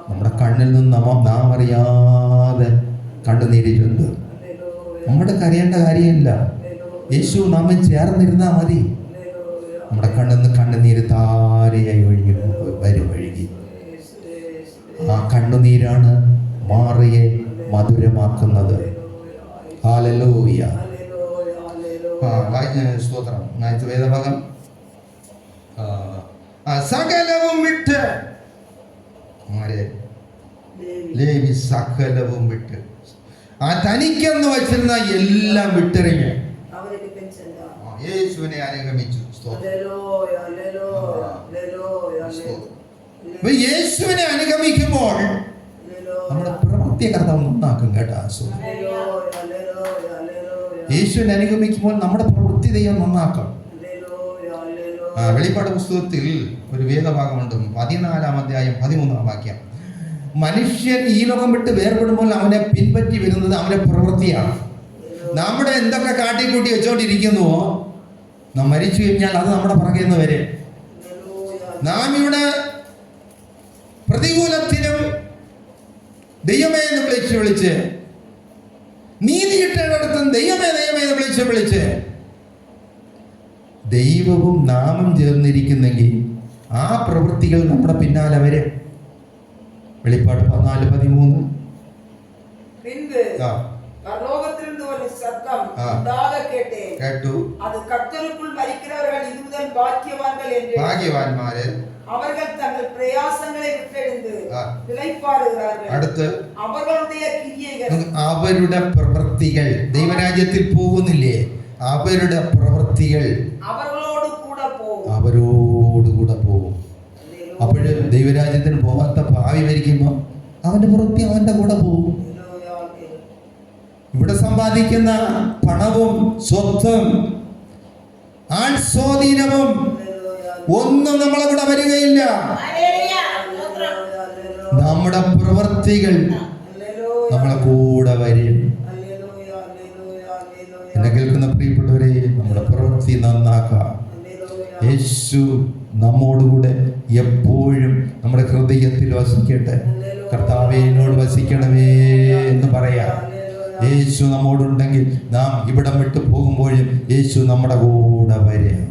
Speaker 1: നമ്മുടെ കണ്ണിൽ നിന്ന് നാം അറിയാതെ കണ്ണുനീരിട്ടുണ്ട്. നമ്മുടെ കരയേണ്ട കാര്യമില്ല. യേശു നാമം ചേർന്നിരുന്നാൽ മതി. നമ്മുടെ കണ്ണിൽ നിന്ന് കണ്ണുനീര് താരയായി ഒഴുകി ഒഴുകി. ആ കണ്ണുനീരാണ് മാറിയെ മധുരമാക്കുന്നത്. ഹല്ലേലൂയ. സ്തോത്രം. വേദഭാഗം സകലവും വിട്ട് ലേവി സകലവും വിട്ട് തനിക്കെന്ന് വച്ചിരുന്ന എല്ലാം വിട്ടിറങ്ങി യേശുവിനെ അനുഗമിച്ചു. യേശുവിനെ അനുഗമിക്കുമ്പോൾ നമ്മുടെ പ്രവൃത്തി കർത്താവ് നന്നാക്കും കേട്ടോ. യേശുവിനെ അനുഗമിക്കുമ്പോൾ നമ്മുടെ പ്രവൃത്തി ദൈവം നന്നാക്കും. വെളിപ്പാട് പുസ്തകത്തിൽ ഒരു വേദഭാഗമുണ്ട്, 14-ാം അധ്യായം 13-ാം വാക്യം. മനുഷ്യൻ ഈ ലോകം വിട്ട് വേർപെടുമ്പോൾ അവനെ പിൻപറ്റി വരുന്നത് അവന്റെ പ്രവൃത്തിയാണ്. നമ്മുടെ എന്തൊക്കെ കാട്ടിക്കൂട്ടി വെച്ചോണ്ടിരിക്കുന്നുവോ, നാം മരിച്ചു കഴിഞ്ഞാൽ അത് നമ്മുടെ പുറകെ നിന്ന് വരും. നാം ഇവിടെ പ്രതികൂലത്തിലും ദൈവമേ എന്ന് വിളിച്ച് നീതി കിട്ടേണ്ടിടത്തും ദൈവമേ ദൈവമേ എന്ന് വിളിച്ച് ദൈവവും നാമം ചേർന്നിരിക്കുന്നെങ്കിൽ ആ പ്രവൃത്തികൾ നമ്മുടെ പിന്നാലെ വരും. വെളിപ്പാട് 14:13. കേട്ടു. ഭാഗ്യവാന്മാര് അടുത്ത് അവരുടെ പ്രവൃത്തികൾ ദൈവരാജ്യത്തിൽ പോകുന്നില്ലേ, അവരുടെ പ്രവൃത്തികൾ അവരോടുകൂടെ പോകും. അപ്പോഴും ദൈവരാജ്യത്തിന് പോകാത്ത ഭാവി മരിക്കുമ്പോൾ അവന്റെ പ്രവൃത്തി അവന്റെ കൂടെ പോകും. ഇവിടെ സമ്പാദിക്കുന്ന പണവും സ്വത്തും ആൾസ്വാധീനവും ഒന്നും നമ്മളെ കൂടെ വരികയില്ല. നമ്മുടെ പ്രവൃത്തികൾ നമ്മളെ കൂടെ വരും. എന്നെ കേൾക്കുന്ന പ്രിയപ്പെട്ടവരെ, നമ്മുടെ പ്രവൃത്തി നന്നാക്കാം. യേശു നമ്മോടുകൂടെ എപ്പോഴും നമ്മുടെ ഹൃദയത്തിൽ വസിക്കട്ടെ. കർത്താവേ എന്നോട് വസിക്കണമേ എന്ന് പറയാം. യേശു നമ്മോടുണ്ടെങ്കിൽ നാം ഇവിടം വിട്ട് പോകുമ്പോഴും യേശു നമ്മുടെ കൂടെ വരും.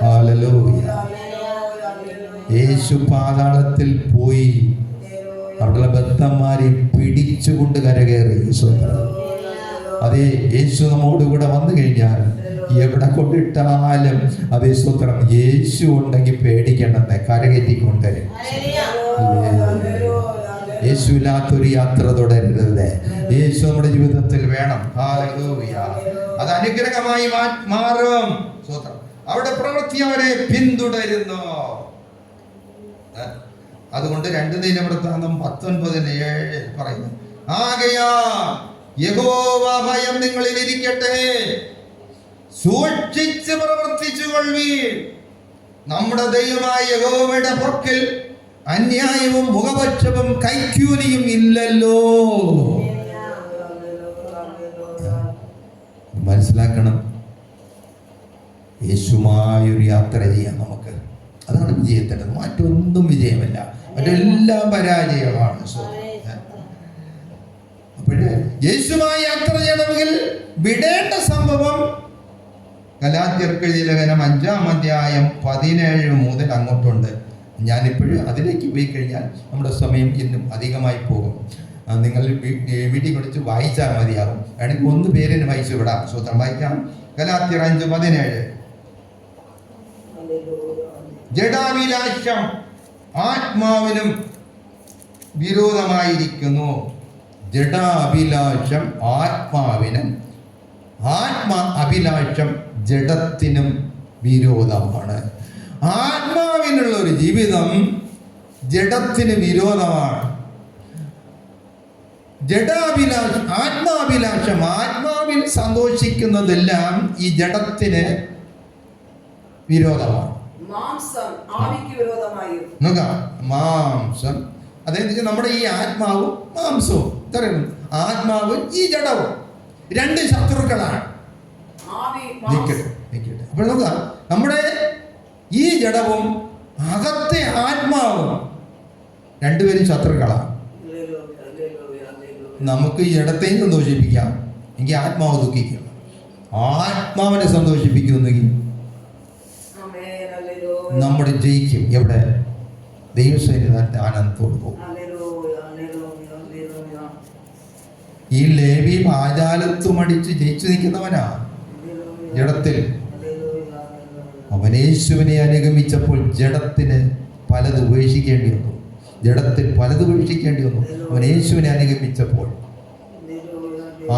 Speaker 1: ഹല്ലേലൂയ. യേശു പാതാളത്തിൽ പോയി അവിടെയുള്ള ബദ്ധന്മാരെ പിടിച്ചുകൊണ്ട് കരകയറി. സ്വന്തം അതേ യേശു നമ്മോടുകൂടെ വന്നു കഴിഞ്ഞാൽ എവിടെ കൊണ്ടിട്ടാലും അതേ സ്വത്രം യേശു ഉണ്ടെങ്കിൽ പേടിക്കണമെന്ന് കരകയറ്റിക്കൊണ്ട്. യേശു ഇല്ലാത്തൊരു യാത്ര തുടരരുത്. യേശു നമ്മുടെ ജീവിതത്തിൽ വേണം. ഹല്ലേലൂയ. അത് അനുഗ്രഹമായി മാറും. സ്വത്രം അവിടെ പ്രവൃത്തി അവരെ പിന്തുടരുന്നു. അതുകൊണ്ട് 2 ദിനവൃത്താന്തം 19:7 പറയുന്നു, ആകയാ യഹോവ ഭയം നിങ്ങളിൽ ഇരിക്കട്ടെ, സൂക്ഷിച്ച് പ്രവർത്തിച്ചു കൊള്ളുവീൻ. നമ്മുടെ ദൈവമായ യഹോവയുടെ പക്കൽ അന്യായവും മുഖപക്ഷവും കൈക്കൂലിയും ഇല്ലല്ലോ. മനസ്സിലാക്കണം, യേശുമായൊരു യാത്ര ചെയ്യാം നമുക്ക്. അതാണ് വിജയത്തിൻ്റെ. മറ്റൊന്നും വിജയമല്ല, മറ്റെല്ലാം പരാജയമാണ്. അപ്പോഴേ യേശുമായി യാത്ര ചെയ്യണമെങ്കിൽ വിടേണ്ട സംഭവം ഗലാത്യർക്ക് എഴുതിയ ലേഖനം 5-ാം അധ്യായം 17 മുതൽ അങ്ങോട്ടുണ്ട്. ഞാനിപ്പോഴും അതിലേക്ക് പോയി കഴിഞ്ഞാൽ നമ്മുടെ സമയം ഇന്നും അധികമായി പോകും. നിങ്ങൾ വീട്ടിൽ കുറിച്ച് വായിച്ചാൽ മതിയാകും. വേണമെങ്കിൽ 1 പേരിന് വായിച്ചു വിടാം. സ്വന്തം വായിക്കാം. ഗലാത്യർ 5:17. ജഡാഭിലാഷം ആത്മാവിനും വിരോധമായിരിക്കുന്നു. ജഡാഭിലാഷം ആത്മാവിനും, അഭിലാഷം ജഡത്തിനും വിരോധമാണ്. ആത്മാവിനുള്ള ഒരു ജീവിതം ജഡത്തിന് വിരോധമാണ്. ജഡാഭിലാഷം, ആത്മാഭിലാഷം, ആത്മാവിൽ സന്തോഷിക്കുന്നതെല്ലാം ഈ ജഡത്തിന് വിരോധമാണ്.
Speaker 2: മാംസം ആവിക്ക് വിരോധമായും.
Speaker 1: മാംസം അതായത് നമ്മുടെ ഈ ആത്മാവും മാംസവും ഇത്രയും, ആത്മാവും ഈ ജഡവും 2 ശത്രുക്കളാണ്. അപ്പോൾ നോക്കുക, നമ്മുടെ ഈ ജഡവും അകത്തെ ആത്മാവും 2 പേരും ശത്രുക്കളാണ്. നമുക്ക് ഈ ജഡത്തെയും സന്തോഷിപ്പിക്കാം, എങ്കിൽ ആത്മാവ് ദുഃഖിക്കും. ആത്മാവിനെ സന്തോഷിപ്പിക്കുമെന്നെങ്കിൽ നമ്മുടെ ജയിക്കും. എവിടെ? ദൈവസന്നിധാനത്തെ ആനന്ദത്തോട് പോകും. ഈ ലേവി പാതാളത്തും അടിച്ച് ജയിച്ചു നിൽക്കുന്നവനാ ജഡത്തിൽ. അവൻ യേശുവിനെ അനുഗമിച്ചപ്പോൾ ജഡത്തിന് പലത് ഉപേക്ഷിക്കേണ്ടി വന്നു. ജഡത്തിൽ പലത് ഉപേക്ഷിക്കേണ്ടി വന്നു അവൻ യേശുവിനെ അനുഗമിച്ചപ്പോൾ.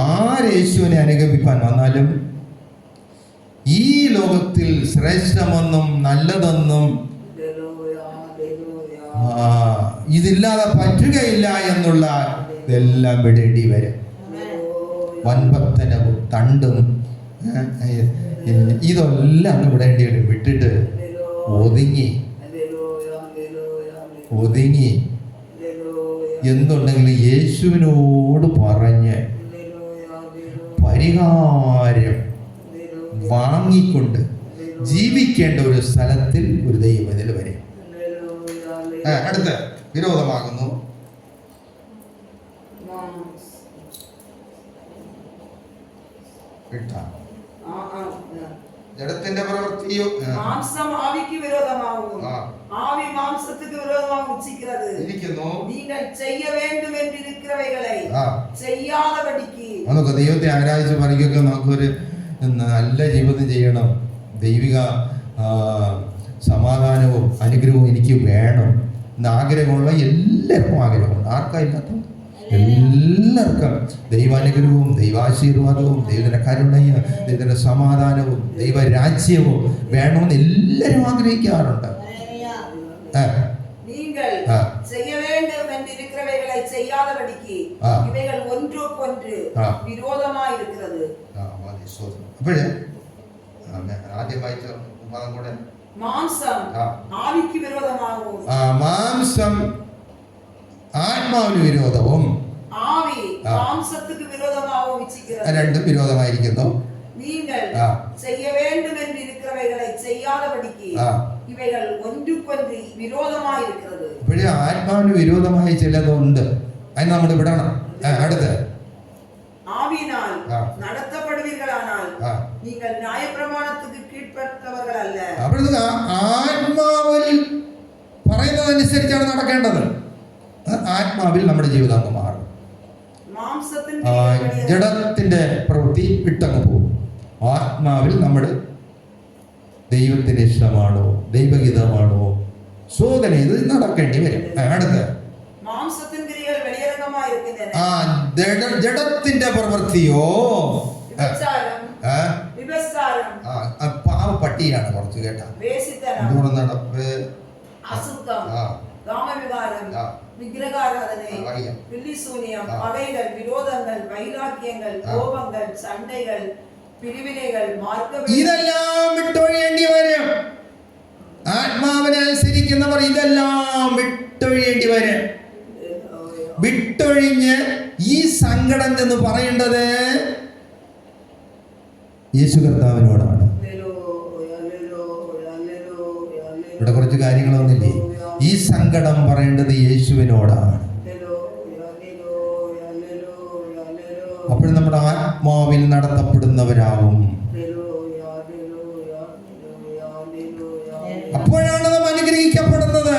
Speaker 1: ആര് യേശുവിനെ അനുഗമിക്കാൻ വന്നാലും ഈ ലോകത്തിൽ ശ്രേഷ്ഠമെന്നും നല്ലതെന്നും ഇതില്ലാതെ പറ്റുകയില്ല എന്നുള്ള ഇതെല്ലാം വിടേണ്ടി വരും. വൻപത്തനവും തണ്ടും ഇതെല്ലാം അങ്ങ് വിടേണ്ടി വരും. വിട്ടിട്ട് ഒതുങ്ങി എന്തുണ്ടെങ്കിലും യേശുവിനോട് പറഞ്ഞ് പരിഹാരം വാങ്ങിക്കൊണ്ട് ജീവിക്കേണ്ട ഒരു സ്ഥലത്തിൽ ഒരു ദൈവം ഇതിൽ വരും. അടുത്ത വിരോധമാകുന്നു ജഡത്തിന്റെ പ്രവൃത്തിയോ.
Speaker 2: മാംസം ആവിക്ക് വിരോധമാകുന്നു, ആവി മാംസத்துக்கு விரோதமாக உச்சிக்கிறது. நீங்கள் செய்ய வேண்டும் என்று இருக்கிறவைகளை செய்யாதபடிக்கு.
Speaker 1: നമുക്ക് ദൈവത്തെ ആരാധിച്ച് പറയുക, നമുക്കൊരു നല്ല ജീവിതം ചെയ്യണം, ദൈവിക സമാധാനവും അനുഗ്രഹവും എനിക്ക് വേണം എന്ന ആഗ്രഹമുള്ള എല്ലാവർക്കും ആഗ്രഹമുണ്ട്. ആർക്കായില്ലാത്ത എല്ലാവർക്കും ദൈവാനുഗ്രഹവും ദൈവാശീർവാദവും ദൈവത്തിന്റെ കരുണയും ദൈവത്തിന്റെ സമാധാനവും ദൈവരാജ്യവും വേണമെന്ന് എല്ലാവരും ആഗ്രഹിക്കാറുണ്ട്. അപ്പോഴേ ആദ്യം വായിച്ച പദം കൂടെ,
Speaker 2: മാംസം ആവിക്ക് വിരോധമാകും,
Speaker 1: മാംസം ആത്മാവിന് വിരോധവും
Speaker 2: ആവി മാംസத்துக்கு വിരോധമാകും ഇച്ഛിക്കുന്നത്.
Speaker 1: രണ്ടും വിരോധമായിരിക്കുന്നു.
Speaker 2: നിങ്ങൾ ചെയ്യ வேண்டும் என்று இருக்கிறவைகளை செய்யாதபடிக்கு ഇവകൾ ഒന്നുകൊന്ന് വിരോധമായിരിക്കുന്നത്.
Speaker 1: ഇപ്പോഴേ ആത്മാവിന് വിരോധമായി ചിലതുണ്ട്, അതിന് നമ്മൾ വിടണം. അടുത്ത്
Speaker 2: ആവിനാൽ നടത്തപ്പെടുവീர்களானால் നിങ്ങൾ ന്യായപ്രമാണத்துக்கு കീഴ്പ്പെട്ടവர்களല്ല.
Speaker 1: അപ്പോൾ ആത്മാവിൽ ആത്മാവിൽ നമ്മുടെ ജീവിതം അങ്ങ് മാറും.
Speaker 2: മാംസത്തിന്റെ
Speaker 1: ജഡത്തിന്റെ പ്രവൃത്തി വിട്ടങ്ങ് പോകും. ആത്മാവിൽ നമ്മൾ ദൈവത്തിന് ഇഷ്ടമാണോ, ദൈവഹിതമാണോ, ശോധന ഇത് നടക്കേണ്ടി വരും. അടുത്ത്
Speaker 2: മാംസത്തിൻ ക്രിയകൾ വെളിയരംഗമായിരിക്കുന്നത്
Speaker 1: ജഡത്തിന്റെ പ്രവൃത്തിയോ പാവപ്പട്ടിയാണ് കുറച്ച് കേട്ടാ.
Speaker 2: അസുഖം, കാമവികാരം, വിഗ്രഹാരാധന, വില്ലിശൂന്യം, പകൈകൾ, വിരോധങ്ങൾ, വൈരാഗ്യങ്ങൾ, കോപങ്ങൾ, സണ്ടകൾ, പിരിവിനകൾ,
Speaker 1: ഇതെല്ലാം വിട്ടൊഴിയേണ്ടി വരും. ആത്മാവിനെ അനുസരിക്കുന്നവർ ഇതെല്ലാം വിട്ടൊഴിയേണ്ടി വരും. വിട്ടൊഴിഞ്ഞ് ഈ സങ്കടം എന്ന് പറയേണ്ടത് യേശു കർത്താവിനോടാണ്. ഇവിടെ കുറച്ച് കാര്യങ്ങളൊന്നില്ലേ? ഈ സങ്കടം പറയേണ്ടത് യേശുവിനോടാണ്. അപ്പോൾ നമ്മുടെ ആത്മാവിൽ നടത്തപ്പെടുന്നവരാവും. അപ്പോഴാണ് നാം അനുഗ്രഹിക്കപ്പെടുന്നത്,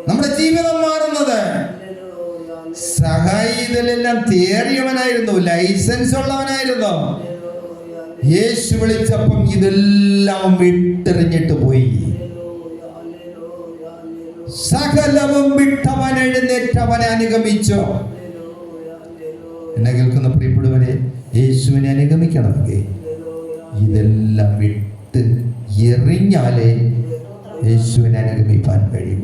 Speaker 1: നമ്മുടെ ജീവിതം മാറുന്നത്. സഹായിതെല്ലാം തേറിയവനായിരുന്നു, ലൈസൻസ് ഉള്ളവനായിരുന്നു. യേശു വിളിച്ചപ്പം ഇതെല്ലാം വിട്ടെറിഞ്ഞിട്ട് പോയി. സകലവും വിട്ടവൻ എഴുന്നേറ്റവനെ അനുഗമിച്ചു. എന്നെ കേൾക്കുന്ന പ്രിയപ്പെട്ടവരെ, യേശുവിനെ അനുഗമിക്കണമെങ്കിൽ ഇതെല്ലാം വിട്ട് എറിഞ്ഞാലേ യേശുവിനെ അനുഗമിക്കാൻ കഴിയും.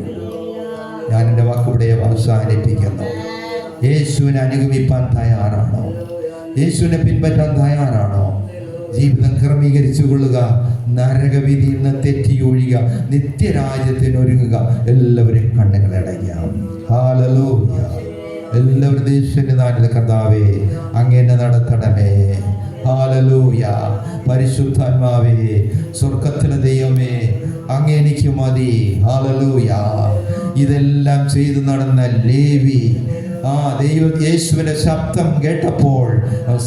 Speaker 1: ഞാൻ എൻ്റെ വാക്കിവിടെ അവസാനിപ്പിക്കുന്നു. യേശുവിനെ അനുഗമിക്കാൻ തയ്യാറാണോ? യേശുവിനെ പിൻപറ്റാൻ തയ്യാറാണോ? ജീവിതം ക്രമീകരിച്ചു കൊള്ളുക, നരകവിധിയിൽ നിന്ന് തെറ്റിയൊഴിയുക, നിത്യരാജ്യത്തിനൊരുങ്ങുക. എല്ലാവരും കണ്ണുകളടയ്ക്കാം. ഹല്ലേലൂയ. എല്ലാവരും യേശുവിന്റെ നാമത്തിൽ കർത്താവേ അങ്ങേനെ നടത്തണമേ. ഹല്ലേലൂയ. പരിശുദ്ധാത്മാവേ, സ്വർഗ്ഗത്തിലെ ദൈവമേ, അങ്ങ് എനിക്ക് മതി. ഹല്ലേലൂയ. ഇതെല്ലാം ചെയ്തു നടന്ന ലേവി യേശുവിന്റെ ശബ്ദം കേട്ടപ്പോൾ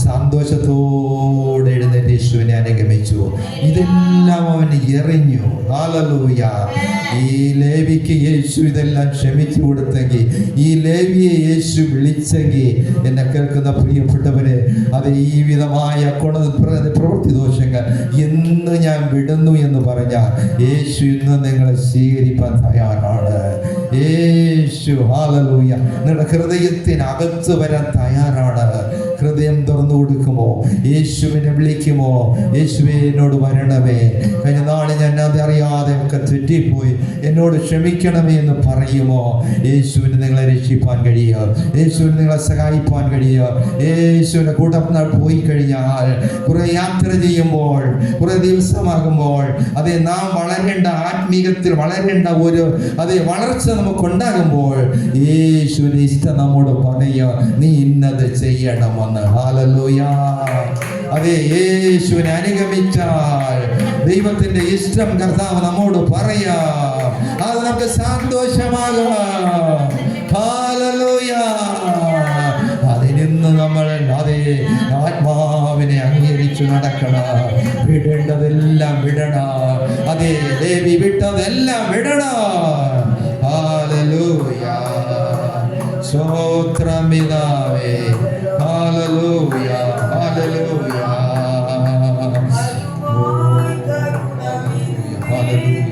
Speaker 1: സന്തോഷത്തോടെ എഴുന്നേറ്റ് യേശുവിനെ അനുഗമിച്ചു. ഇതെല്ലാം അവൻ എറിഞ്ഞു. ഹല്ലേലൂയ. ഈ ലേവിക്ക് യേശു ഇതെല്ലാം ക്ഷമിച്ചു കൊടുത്തെങ്കിൽ, ഈ ലേവിയെ യേശു വിളിച്ചെങ്കിൽ, എന്നെ കേൾക്കുന്ന പ്രിയപ്പെട്ടവരെ, അത് ഈ വിധമായ പ്രവൃത്തി ദോഷങ്ങൾ എന്ന് ഞാൻ വിടുന്നു എന്ന് പറഞ്ഞാൽ യേശു ഇന്ന് നിങ്ങളെ സ്വീകരിക്കാൻ തയ്യാറാണ്. യേശു ഹല്ലേലൂയ നിങ്ങളുടെ ഹൃദയത്തിനകത്ത് വരാൻ തയ്യാറാണ്. ഹൃദയം തുറന്നു കൊടുക്കുമോ? യേശുവിനെ വിളിക്കുമോ? യേശുവേ എന്നോട് വരണമേ, കഴിഞ്ഞ നാളെ ഞാൻ അതറിയാതെ ഒക്കെ തെറ്റിപ്പോയി, എന്നോട് ക്ഷമിക്കണമേ എന്ന് പറയുമോ? യേശുവിന് നിങ്ങളെ രക്ഷിപ്പാൻ കഴിയുക, യേശുവിന് നിങ്ങളെ സഹായിപ്പാൻ കഴിയുക. യേശുവിൻ്റെ കൂടെ പോയി കഴിഞ്ഞാൽ, കുറെ യാത്ര ചെയ്യുമ്പോൾ, കുറെ ദിവസമാകുമ്പോൾ, അതേ നാം വളരേണ്ട, ആത്മീകത്തിൽ വളരേണ്ട ഒരു വളർച്ച നമുക്കുണ്ടാകുമ്പോൾ യേശുവിന്റെ ഇഷ്ടം നമ്മോട് പറയുക, നീ ഇന്നത് ചെയ്യണമെന്ന്. ഹല്ലേലൂയ. അതെ, യേശുവിനെ അനുഗമിച്ചാൽ ദൈവത്തിന്റെ ഇഷ്ടം കർത്താവ് നമ്മോട് പറയാം. അത് നമുക്ക് സന്തോഷമാകാം. ഹല്ലേലൂയ. അതിനിന്ന് നമ്മൾ ആത്മാവിനെ അംഗീകരിച്ചു നടക്കണം. വിടേണ്ടതെല്ലാം വിടണം. അതേ, ലേവി വിട്ടതെല്ലാം വിടണം. ഹല്ലേലൂയ. സ്തോത്രം പിതാവേ. ഹല്ലേലൂയ. ഹല്ലേലൂയ. ഹല്ലേലൂയ.